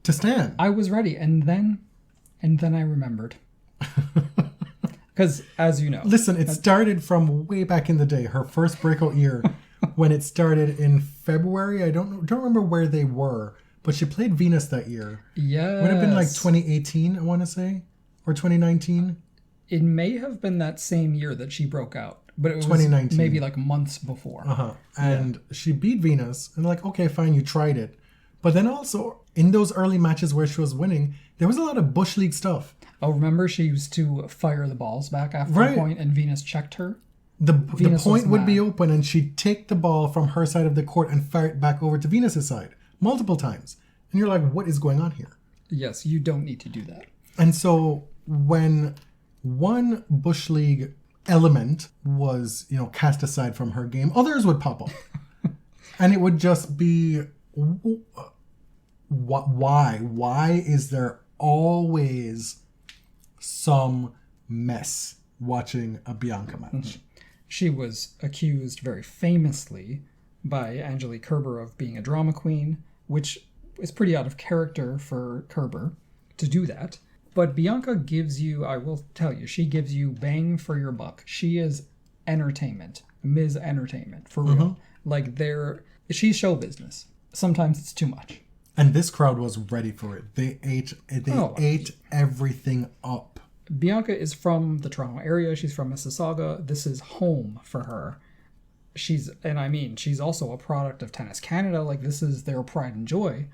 to stand. I was ready, and then I remembered. Because, as you know... Listen, it started from way back in the day. Her first breakout year, when it started in February. I don't remember where they were, but she played Venus that year. Yes. Would have been like 2018, I want to say, or 2019. It may have been that same year that she broke out, but it was 2019. maybe like months before. And she beat Venus, and like, okay, fine, you tried it. But then also, in those early matches where she was winning, there was a lot of Bush League stuff. Oh, remember she used to fire the balls back after a point, and Venus checked her? The point would be open, and she'd take the ball from her side of the court and fire it back over to Venus's side multiple times. And you're like, what is going on here? Yes, you don't need to do that. And so when one Bush League element was, cast aside from her game, others would pop up. And it would just be, why? Why is there always some mess watching a Bianca match? She was accused very famously by Angelique Kerber of being a drama queen, which is pretty out of character for Kerber to do that. But Bianca gives you, I will tell you, she gives you bang for your buck. She is entertainment, Ms. Entertainment, for real. Like, she's show business. Sometimes it's too much. And this crowd was ready for it. They ate everything up. Bianca is from the Toronto area. She's from Mississauga. This is home for her. She's also a product of Tennis Canada. Like, this is their pride and joy.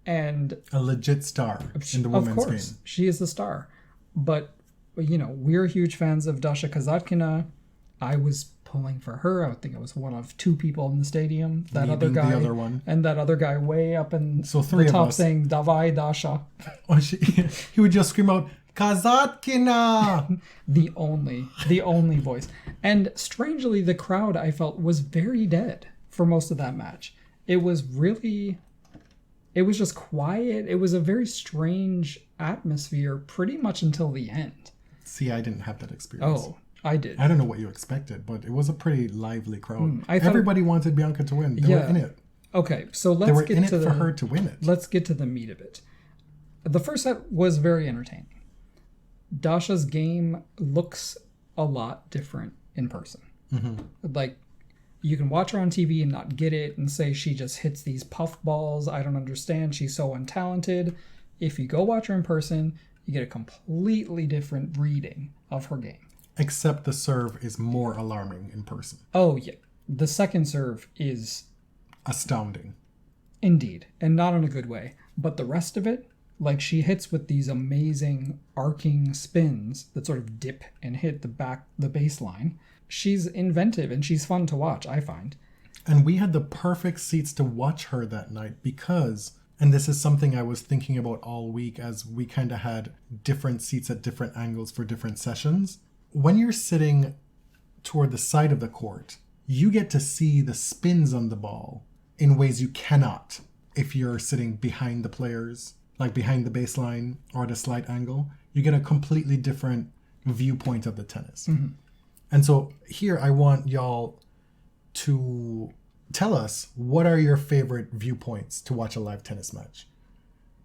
And a legit star in the women's game. Of course, she is the star. But, we're huge fans of Dasha Kazatkina. I was pulling for her. I think I was one of two people in the stadium. That other guy, the other one, and that other guy way up in the top saying "Davai Dasha." Oh, he would just scream out "Kazatkina!" the only voice. And strangely, the crowd, I felt, was very dead for most of that match. It was just quiet. It was a very strange atmosphere pretty much until the end. See, I didn't have that experience. Oh, I did. I don't know what you expected, but it was a pretty lively crowd. Everybody wanted Bianca to win. They were in it. Okay, so let's get to They were in it for her to win it. Let's get to the meat of it. The first set was very entertaining. Dasha's game looks a lot different in person. Like, you can watch her on TV and not get it and say she just hits these puff balls. I don't understand. She's so untalented. If you go watch her in person, you get a completely different reading of her game. Except the serve is more alarming in person. Oh, yeah. The second serve is astounding. Indeed. And not in a good way. But the rest of it, like, she hits with these amazing arcing spins that sort of dip and hit the baseline. She's inventive and she's fun to watch, I find. And we had the perfect seats to watch her that night because, and this is something I was thinking about all week as we kind of had different seats at different angles for different sessions. When you're sitting toward the side of the court, you get to see the spins on the ball in ways you cannot if you're sitting behind the players, like behind the baseline or at a slight angle. You get a completely different viewpoint of the tennis. And so here I want y'all to tell us, what are your favorite viewpoints to watch a live tennis match?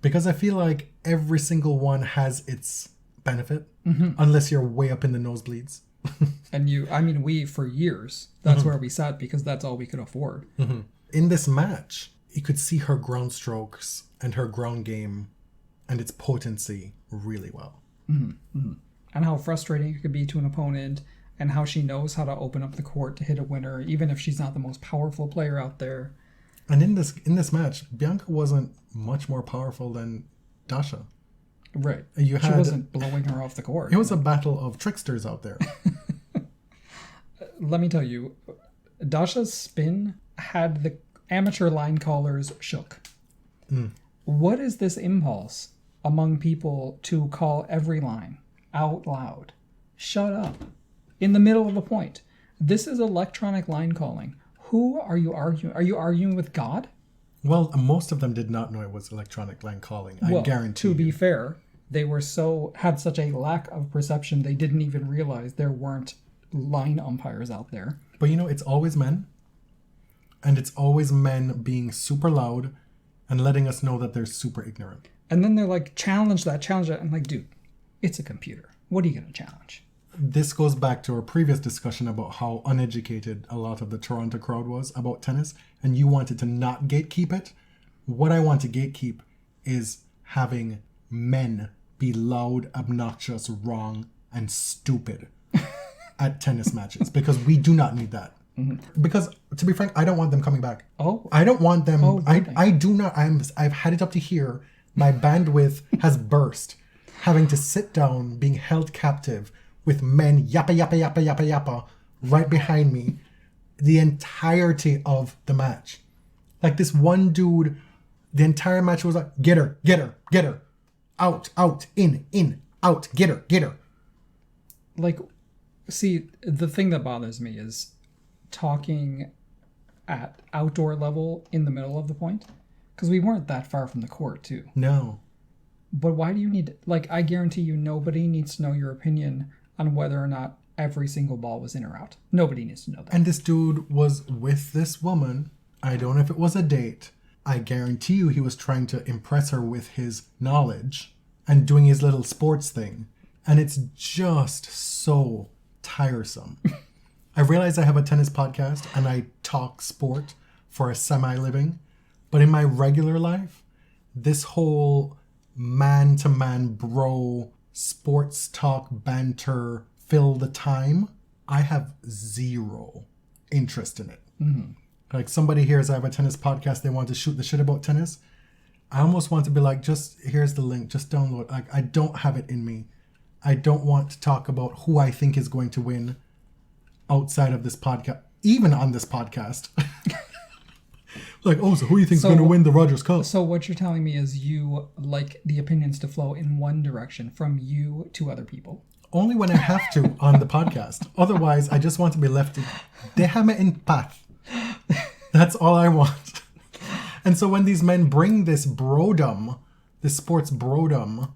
Because I feel like every single one has its benefit, unless you're way up in the nosebleeds. And we, for years, that's where we sat because that's all we could afford. In this match, you could see her ground strokes and her ground game and its potency really well. And how frustrating it could be to an opponent, and how she knows how to open up the court to hit a winner, even if she's not the most powerful player out there. And in this match, Bianca wasn't much more powerful than Dasha. Right. She wasn't blowing her off the court. It was a battle of tricksters out there. Let me tell you, Dasha's spin had the amateur line callers shook. What is this impulse among people to call every line out loud? Shut up. In the middle of a point. This is electronic line calling. Who are you arguing? Are you arguing with God? Well, most of them did not know it was electronic line calling. I guarantee to you. be fair, they had such a lack of perception, they didn't even realize there weren't line umpires out there. But it's always men. And it's always men being super loud and letting us know that they're super ignorant. And then they're like, challenge that. I'm like, dude, it's a computer. What are you going to challenge? This goes back to our previous discussion about how uneducated a lot of the Toronto crowd was about tennis, and you wanted to not gatekeep it. What I want to gatekeep is having men be loud, obnoxious, wrong, and stupid at tennis matches, because we do not need that. Mm-hmm. Because, to be frank, I don't want them coming back. Oh. I don't want them. Oh, really? I do not. I've had it up to here. My bandwidth has burst. Having to sit down, being held captive with men yappa, yappa, yappa, yappa, yappa right behind me the entirety of the match. Like this one dude, the entire match was like, get her, get her, get her. Out, out, in, out, get her. Like, see, the thing that bothers me is talking at outdoor level in the middle of the point. Because we weren't that far from the court, too. No. But why do you need... Like, I guarantee you nobody needs to know your opinion on whether or not every single ball was in or out. Nobody needs to know that. And this dude was with this woman. I don't know if it was a date. I guarantee you he was trying to impress her with his knowledge and doing his little sports thing. And it's just so tiresome. I realize I have a tennis podcast and I talk sport for a semi-living. But in my regular life, this whole man-to-man bro sports talk banter fill the time, I have zero interest in it. Mm-hmm. Like somebody hears I have a tennis podcast, they want to shoot the shit about tennis. I almost want to be like, just here's the link, just download. Like I don't have it in me. I don't want to talk about who I think is going to win outside of this podcast, even on this podcast. Like, oh, so who do you think is going to win the Rogers Cup? So what you're telling me is you like the opinions to flow in one direction from you to other people. Only when I have to on the podcast. Otherwise, I just want to be left. Déjame en paz. That's all I want. And so when these men bring this brodom, this sports brodom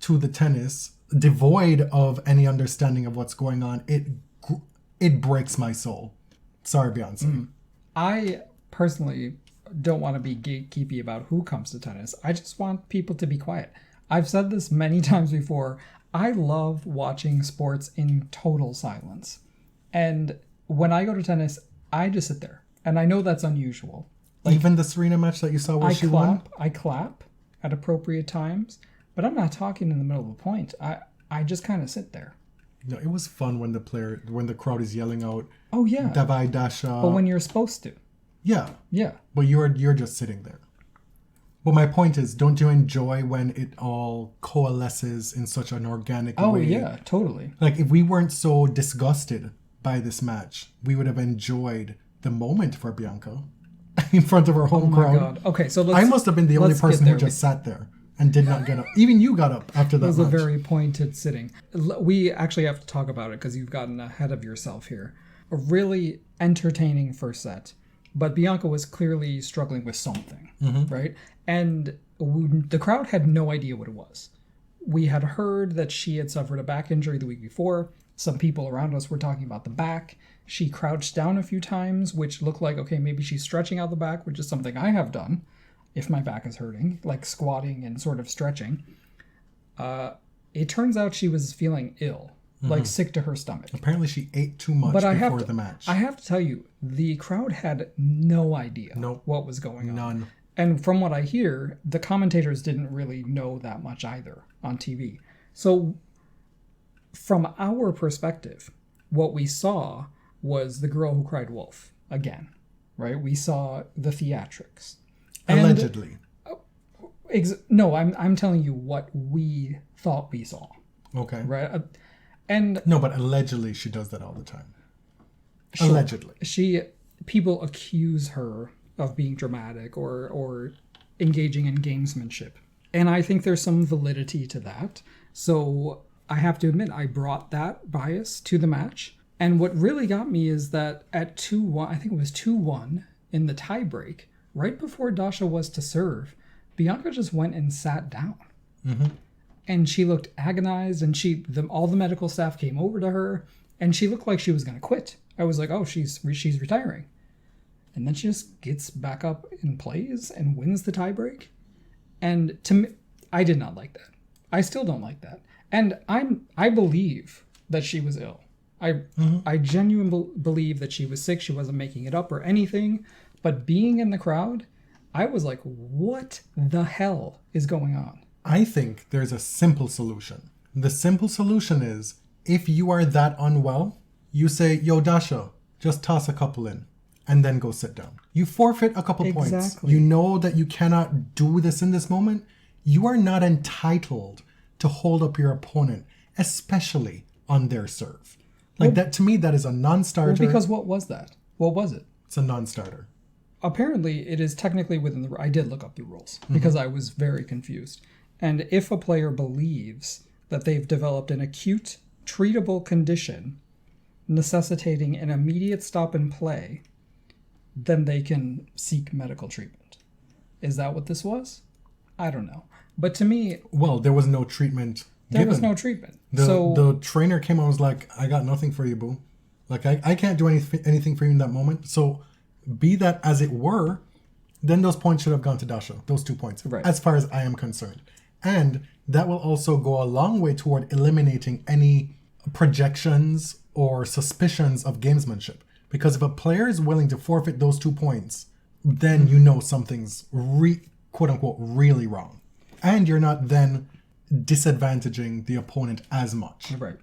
to the tennis, devoid of any understanding of what's going on, it breaks my soul. Sorry, Beyonce. I personally don't want to be gatekeepy about who comes to tennis. I just want people to be quiet. I've said this many times before. I love watching sports in total silence. And when I go to tennis, I just sit there. And I know that's unusual. Like, even the Serena match that you saw where she won? I clap at appropriate times, but I'm not talking in the middle of the point. I just kind of sit there. No, it was fun when the crowd is yelling out, oh yeah, Davai Dasha. But when you're supposed to. Yeah. Yeah. But you're just sitting there. But my point is, don't you enjoy when it all coalesces in such an organic way? Oh yeah, totally. Like if we weren't so disgusted by this match, we would have enjoyed the moment for Bianca in front of our home crowd. Oh my God. Okay, so I must have been the only person who just sat there and did not get up. Even you got up after that match. It was a very pointed sitting. We actually have to talk about it because you've gotten ahead of yourself here. A really entertaining first set. But Bianca was clearly struggling with something, right? And the crowd had no idea what it was. We had heard that she had suffered a back injury the week before. Some people around us were talking about the back. She crouched down a few times, which looked like, okay, maybe she's stretching out the back, which is something I have done if my back is hurting, like squatting and sort of stretching. It turns out she was feeling ill. Like sick to her stomach. Apparently she ate too much before the match. I have to tell you, the crowd had no idea what was going on. None. And from what I hear, the commentators didn't really know that much either on TV. So from our perspective, what we saw was the girl who cried wolf again, right? We saw the theatrics. Allegedly. No, I'm telling you what we thought we saw, Okay. right? And No, but allegedly she does that all the time. sure, Allegedly. People accuse her of being dramatic or engaging in gamesmanship, and I think there's some validity to that. So I have to admit, I brought that bias to the match. And what really got me is that at 2-1, I think it was 2-1 in the tiebreak, right before Dasha was to serve, Bianca just went and sat down. Mm-hmm. And she looked agonized, and all the medical staff came over to her, and she looked like she was going to quit. I was like, oh, she's retiring. And then she just gets back up and plays and wins the tiebreak. And to me, I did not like that. I still don't like that. And I believe that she was ill. I genuinely believe that she was sick. She wasn't making it up or anything. But being in the crowd, I was like, what the hell is going on? I think there's a simple solution. The simple solution is, if you are that unwell, you say, yo, Dasha, just toss a couple in and then go sit down. You forfeit a couple points. Exactly. You know that you cannot do this in this moment. You are not entitled to hold up your opponent, especially on their serve. Like that, to me, that is a non-starter. Well, because what was that? What was it? It's a non-starter. Apparently, it is technically within the... I did look up the rules because I was very confused. And if a player believes that they've developed an acute, treatable condition necessitating an immediate stop and play, then they can seek medical treatment. Is that what this was? I don't know. But to me... Well, there was no treatment There given. was no treatment. The trainer came out and was like, I got nothing for you, boo. Like, I can't do anything for you in that moment. So, be that as it were, then those points should have gone to Dasha. Those 2 points. Right. As far as I am concerned. And that will also go a long way toward eliminating any projections or suspicions of gamesmanship. Because if a player is willing to forfeit those 2 points, then you know something's quote unquote really wrong. And you're not then disadvantaging the opponent as much. Right.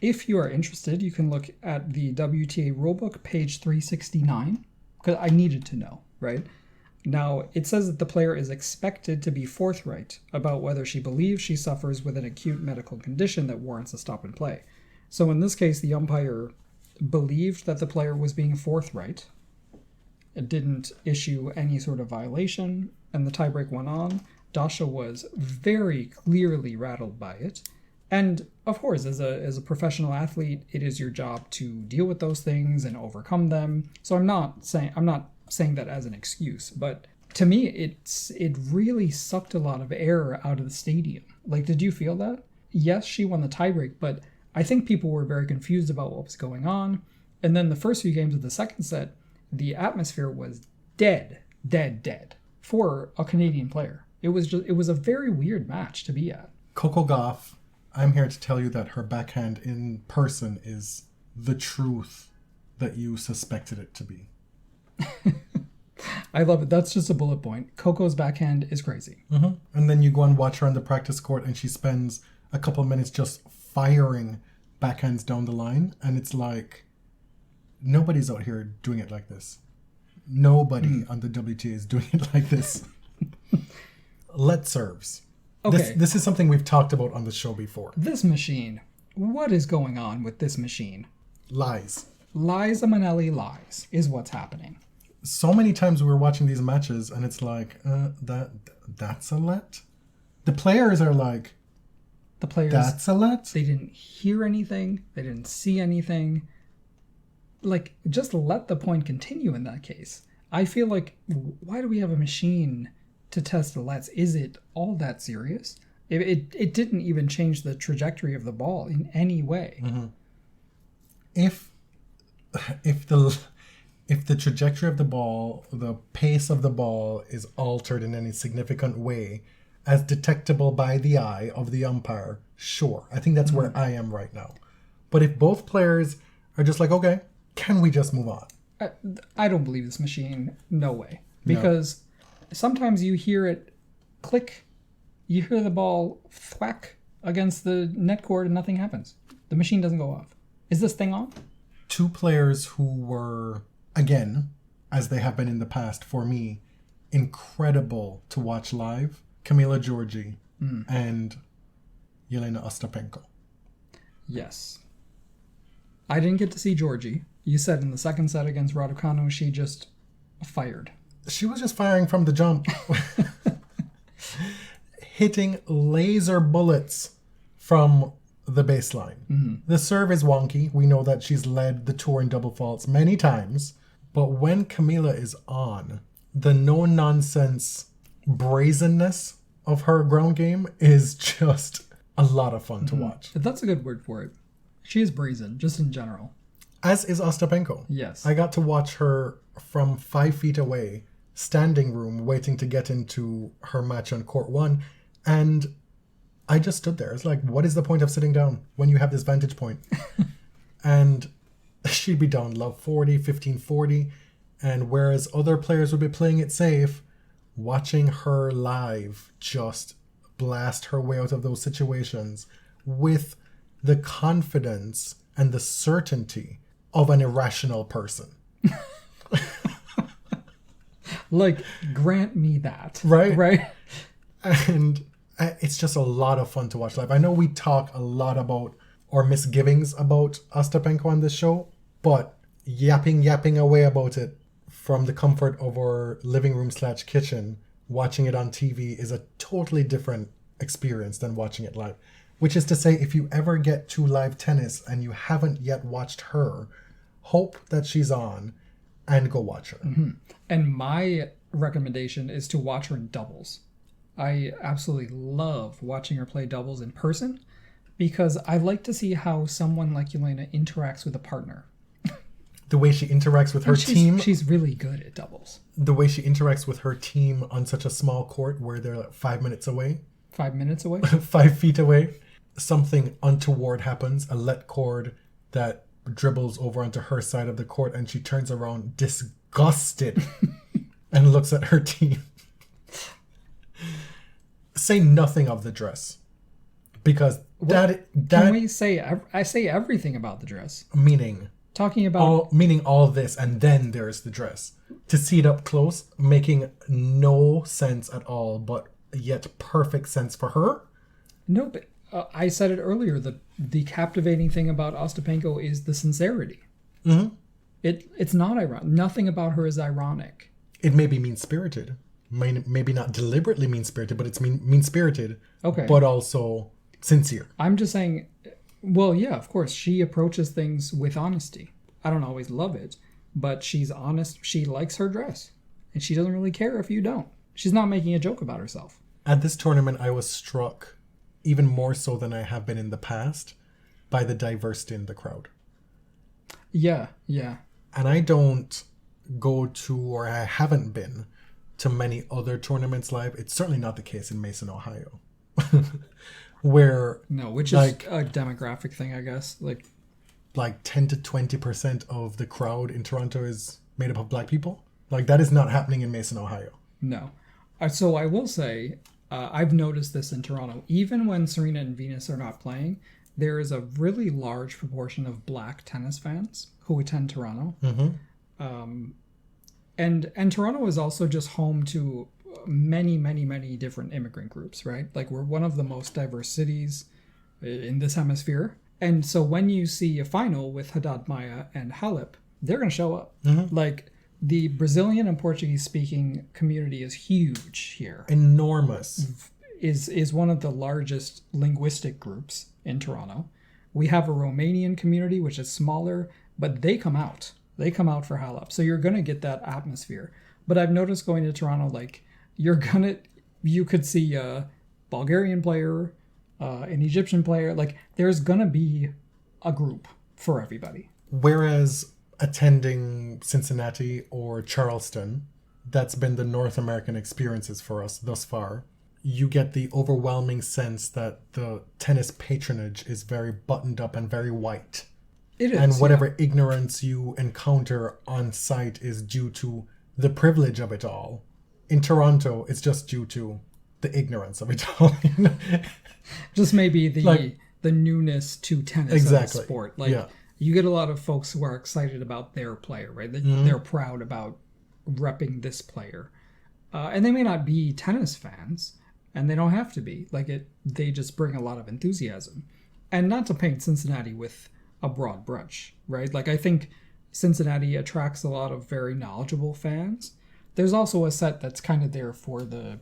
If you are interested, you can look at the WTA rulebook, page 369, because I needed to know, right? Now, it says that the player is expected to be forthright about whether she believes she suffers with an acute medical condition that warrants a stop and play. So in this case, the umpire believed that the player was being forthright. It didn't issue any sort of violation, and the tiebreak went on. Dasha was very clearly rattled by it. And of course, as a professional athlete, it is your job to deal with those things and overcome them. So I'm not saying that as an excuse, but to me, it really sucked a lot of air out of the stadium. Like, did you feel that? Yes, she won the tiebreak, but I think people were very confused about what was going on. And then the first few games of the second set, the atmosphere was dead for a Canadian player. It was a very weird match to be at. Coco Gauff, I'm here to tell you that her backhand in person is the truth that you suspected it to be. I love it. That's just a bullet point. Coco's backhand is crazy. Mm-hmm. And then you go and watch her on the practice court and she spends a couple minutes just firing backhands down the line. And it's like, nobody's out here doing it like this. Nobody on the WTA is doing it like this. Let serves. Okay. This is something we've talked about on the show before. This machine. What is going on with this machine? Lies. Liza Minnelli lies is what's happening. So many times we were watching these matches and it's like, that's a let? The players are like, that's a let? They didn't hear anything. They didn't see anything. Like, just let the point continue in that case. I feel like, why do we have a machine to test the lets? Is it all that serious? It didn't even change the trajectory of the ball in any way. Mm-hmm. If the trajectory of the ball, the pace of the ball is altered in any significant way, as detectable by the eye of the umpire, sure. I think that's where I am right now. But if both players are just like, okay, can we just move on? I don't believe this machine. No way. Because sometimes you hear it click, you hear the ball thwack against the net cord and nothing happens. The machine doesn't go off. Is this thing on? Two players who were, again, as they have been in the past for me, incredible to watch live Camila Giorgi and Yelena Ostapenko. Yes. I didn't get to see Giorgi. You said in the second set against Raducanu, she just fired. She was just firing from the jump. Hitting laser bullets from the baseline. The serve is wonky. We know that she's led the tour in double faults many times. But when Camila is on, the no-nonsense brazenness of her ground game is just a lot of fun to watch. That's a good word for it. She is brazen, just in general. As is Ostapenko. Yes. I got to watch her from 5 feet away, standing room, waiting to get into her match on court 1. And I just stood there. It's like, what is the point of sitting down when you have this vantage point? And she'd be down love 40, 15-40. And whereas other players would be playing it safe, watching her live just blast her way out of those situations with the confidence and the certainty of an irrational person. Like, grant me that. Right? Right? And it's just a lot of fun to watch live. I know we talk a lot about our misgivings about Ostapenko on this show, but yapping away about it from the comfort of our living room / kitchen, watching it on TV is a totally different experience than watching it live. Which is to say, if you ever get to live tennis and you haven't yet watched her, hope that she's on and go watch her. Mm-hmm. And my recommendation is to watch her in doubles. I absolutely love watching her play doubles in person because I like to see how someone like Yelena interacts with a partner. The way she interacts with her team. She's really good at doubles. The way she interacts with her team on such a small court where they're like 5 minutes away. 5 minutes away? 5 feet away. Something untoward happens, a let cord that dribbles over onto her side of the court, and she turns around disgusted and looks at her team. Say nothing of the dress, because Can we say? I say everything about the dress. Meaning talking about all this, and then there's the dress. To see it up close, making no sense at all, but yet perfect sense for her. No, but I said it earlier. The captivating thing about Ostapenko is the sincerity. Mm-hmm. It's not ironic. Nothing about her is ironic. It may be mean-spirited. Maybe not deliberately mean-spirited, but it's mean-spirited. Okay. But also sincere. I'm just saying, well, yeah, of course. She approaches things with honesty. I don't always love it, but she's honest. She likes her dress. And she doesn't really care if you don't. She's not making a joke about herself. At this tournament, I was struck, even more so than I have been in the past, by the diversity in the crowd. Yeah, yeah. And I don't go to, or I haven't been, to many other tournaments live. It's certainly not the case in Mason, Ohio. Where... No, which is like a demographic thing, I guess. Like 10 to 20% of the crowd in Toronto is made up of black people. Like, that is not happening in Mason, Ohio. No. So I will say, I've noticed this in Toronto. Even when Serena and Venus are not playing, there is a really large proportion of black tennis fans who attend Toronto. Mm-hmm. And Toronto is also just home to many, many, many different immigrant groups, right? Like, we're one of the most diverse cities in this hemisphere. And so when you see a final with Haddad, Maia, and Halep, they're going to show up. Mm-hmm. Like, the Brazilian and Portuguese-speaking community is huge here. Enormous. Is one of the largest linguistic groups in Toronto. We have a Romanian community, which is smaller, but they come out. They come out for Halep. So you're going to get that atmosphere. But I've noticed going to Toronto, like, you could see a Bulgarian player, an Egyptian player. Like, there's going to be a group for everybody. Whereas attending Cincinnati or Charleston, that's been the North American experiences for us thus far. You get the overwhelming sense that the tennis patronage is very buttoned up and very white. It is. And whatever ignorance you encounter on site is due to the privilege of it all. In Toronto, it's just due to the ignorance of it all. Just maybe the newness to tennis as a sport. Like, you get a lot of folks who are excited about their player, right? They're proud about repping this player. And they may not be tennis fans, and they don't have to be. They just bring a lot of enthusiasm. And not to paint Cincinnati with a broad brush, right? I think Cincinnati attracts a lot of very knowledgeable fans. There's also a set that's kind of there for the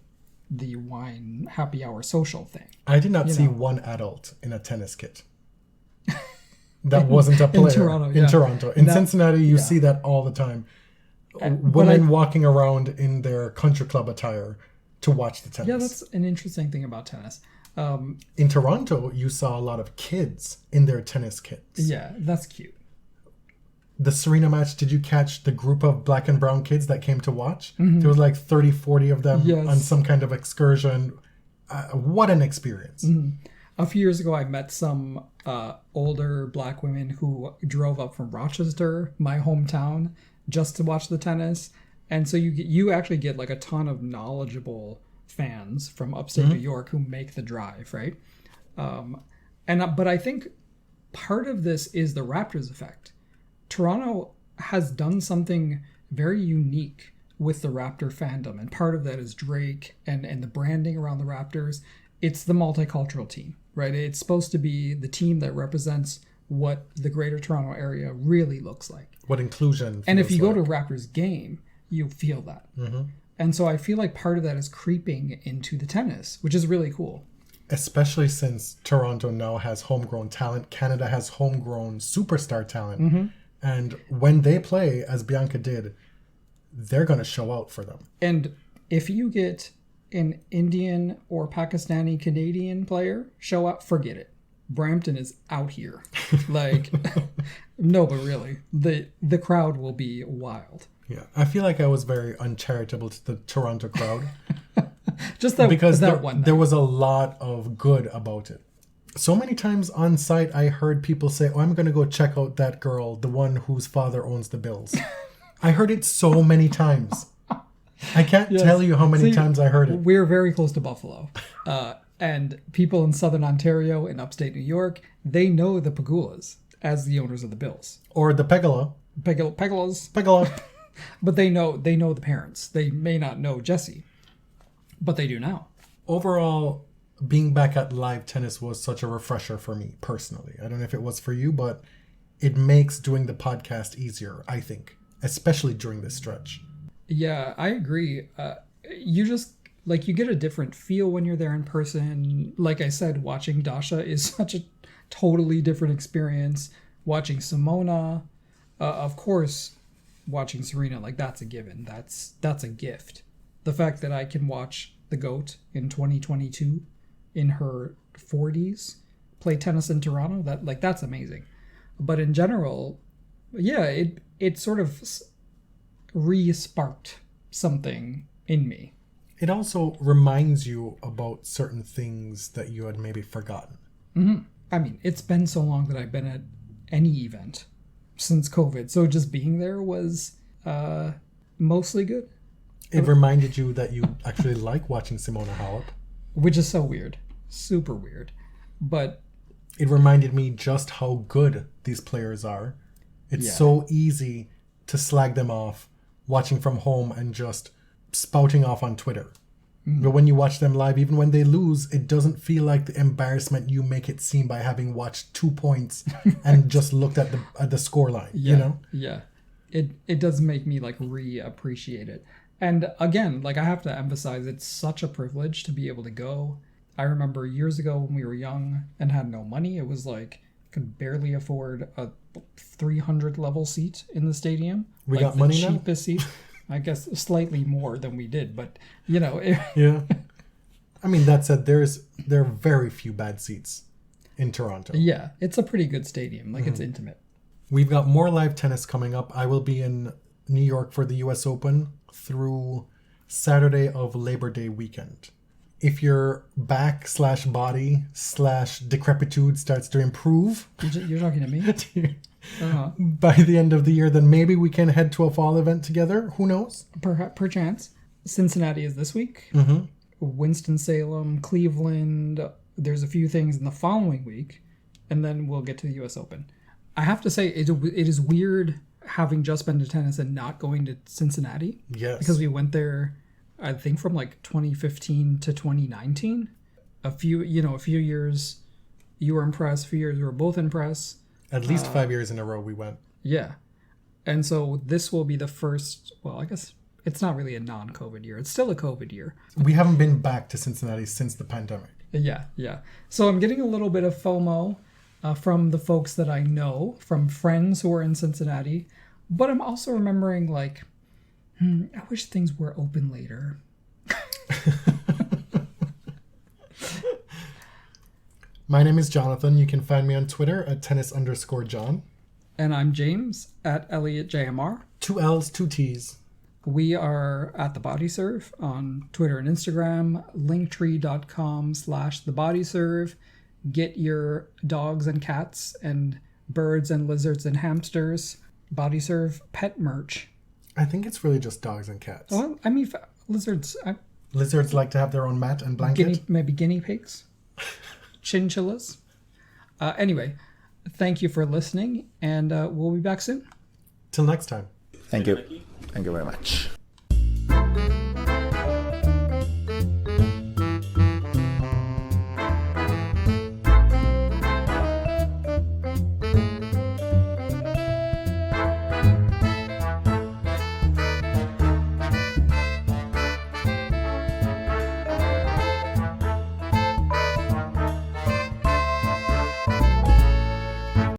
wine happy hour social thing. I did not see one adult in a tennis kit. That wasn't a player. In Toronto. In Cincinnati, you see that all the time. Women walking around in their country club attire to watch the tennis. Yeah, that's an interesting thing about tennis. In Toronto, you saw a lot of kids in their tennis kits. Yeah, that's cute. The Serena match, did you catch the group of black and brown kids that came to watch? Mm-hmm. There was like 30, 40 of them on some kind of excursion. What an experience. Mm-hmm. A few years ago, I met some older black women who drove up from Rochester, my hometown, just to watch the tennis. And so you actually get a ton of knowledgeable fans from upstate New York who make the drive, right? But I think part of this is the Raptors effect. Toronto has done something very unique with the Raptor fandom, and part of that is Drake and the branding around the Raptors. It's the multicultural team, right? It's supposed to be the team that represents what the greater Toronto area really looks like. What inclusion And if you go to a Raptors game, you feel that. Mm-hmm. And so I feel like part of that is creeping into the tennis, which is really cool. Especially since Toronto now has homegrown talent. Canada has homegrown superstar talent. Mm-hmm. And when they play, as Bianca did, they're going to show out for them. And if you get an Indian or Pakistani Canadian player show up, forget it. Brampton is out here. No, but really, the crowd will be wild. Yeah, I feel like I was very uncharitable to the Toronto crowd. Just that because that one. There was a lot of good about it. So many times on site, I heard people say, "Oh, I'm going to go check out that girl, the one whose father owns the Bills." I heard it so many times. I can't tell you how many times I heard it. We're very close to Buffalo. And people in southern Ontario and upstate New York, they know the Pagulas as the owners of the Bills. Or the Pegula. Pegulas. Pegula. But they know the parents. They may not know Jesse, but they do now. Overall, being back at live tennis was such a refresher for me personally. I don't know if it was for you, but it makes doing the podcast easier, I think, especially during this stretch. Yeah, I agree. You just you get a different feel when you're there in person. Like I said, watching Dasha is such a totally different experience. Watching Simona, of course, watching Serena, that's a given. That's a gift. The fact that I can watch the GOAT in 2022 in her 40s play tennis in Toronto, that's amazing. But in general, yeah, it sort of re-sparked something in me. It also reminds you about certain things that you had maybe forgotten. Mm-hmm. I mean, it's been so long that I've been at any event since COVID, so just being there was mostly good. It reminded you that you actually like watching Simona Halep. Which is so weird. Super weird. But it reminded me just how good these players are. It's so easy to slag them off watching from home and just spouting off on Twitter. Mm-hmm. But when you watch them live, even when they lose, it doesn't feel like the embarrassment you make it seem by having watched 2 points and just looked at the scoreline. Yeah, you know? Yeah. It does make me re-appreciate it. And again, I have to emphasize, it's such a privilege to be able to go. I remember years ago when we were young and had no money, it was could barely afford a 300 level seat in the stadium. We got money now? The cheapest seat. I guess slightly more than we did, but yeah. I mean, that said, there are very few bad seats in Toronto. Yeah, it's a pretty good stadium. It's intimate. We've got more live tennis coming up. I will be in New York for the US Open through Saturday of Labor Day weekend. If your back/body/decrepitude starts to improve... You're talking to me? Uh-huh. By the end of the year, then maybe we can head to a fall event together. Who knows? Perchance. Cincinnati is this week. Mm-hmm. Winston-Salem, Cleveland. There's a few things in the following week. And then we'll get to the US Open. I have to say, it is weird having just been to tennis and not going to Cincinnati. Yes. Because we went there I think from like 2015 to 2019. A few years you were impressed, a few years we were both impressed. At least 5 years in a row we went. Yeah. And so this will be the first, well, I guess it's not really a non-COVID year. It's still a COVID year. We haven't been back to Cincinnati since the pandemic. Yeah. So I'm getting a little bit of FOMO from the folks that I know, from friends who are in Cincinnati. But I'm also remembering, like, I wish things were open later. My name is Jonathan. You can find me on Twitter at tennis_John. And I'm James at ElliotJMR. 2 L's, 2 T's. We are at The Body Serve on Twitter and Instagram, linktree.com/thebodyserve. Get your dogs and cats and birds and lizards and hamsters Body Serve pet merch. I think it's really just dogs and cats. Well, I mean, lizards. Lizards like to have their own mat and blanket. Maybe guinea pigs. Chinchillas. Anyway, thank you for listening, and we'll be back soon. Till next time. Thank you. Thank you very much.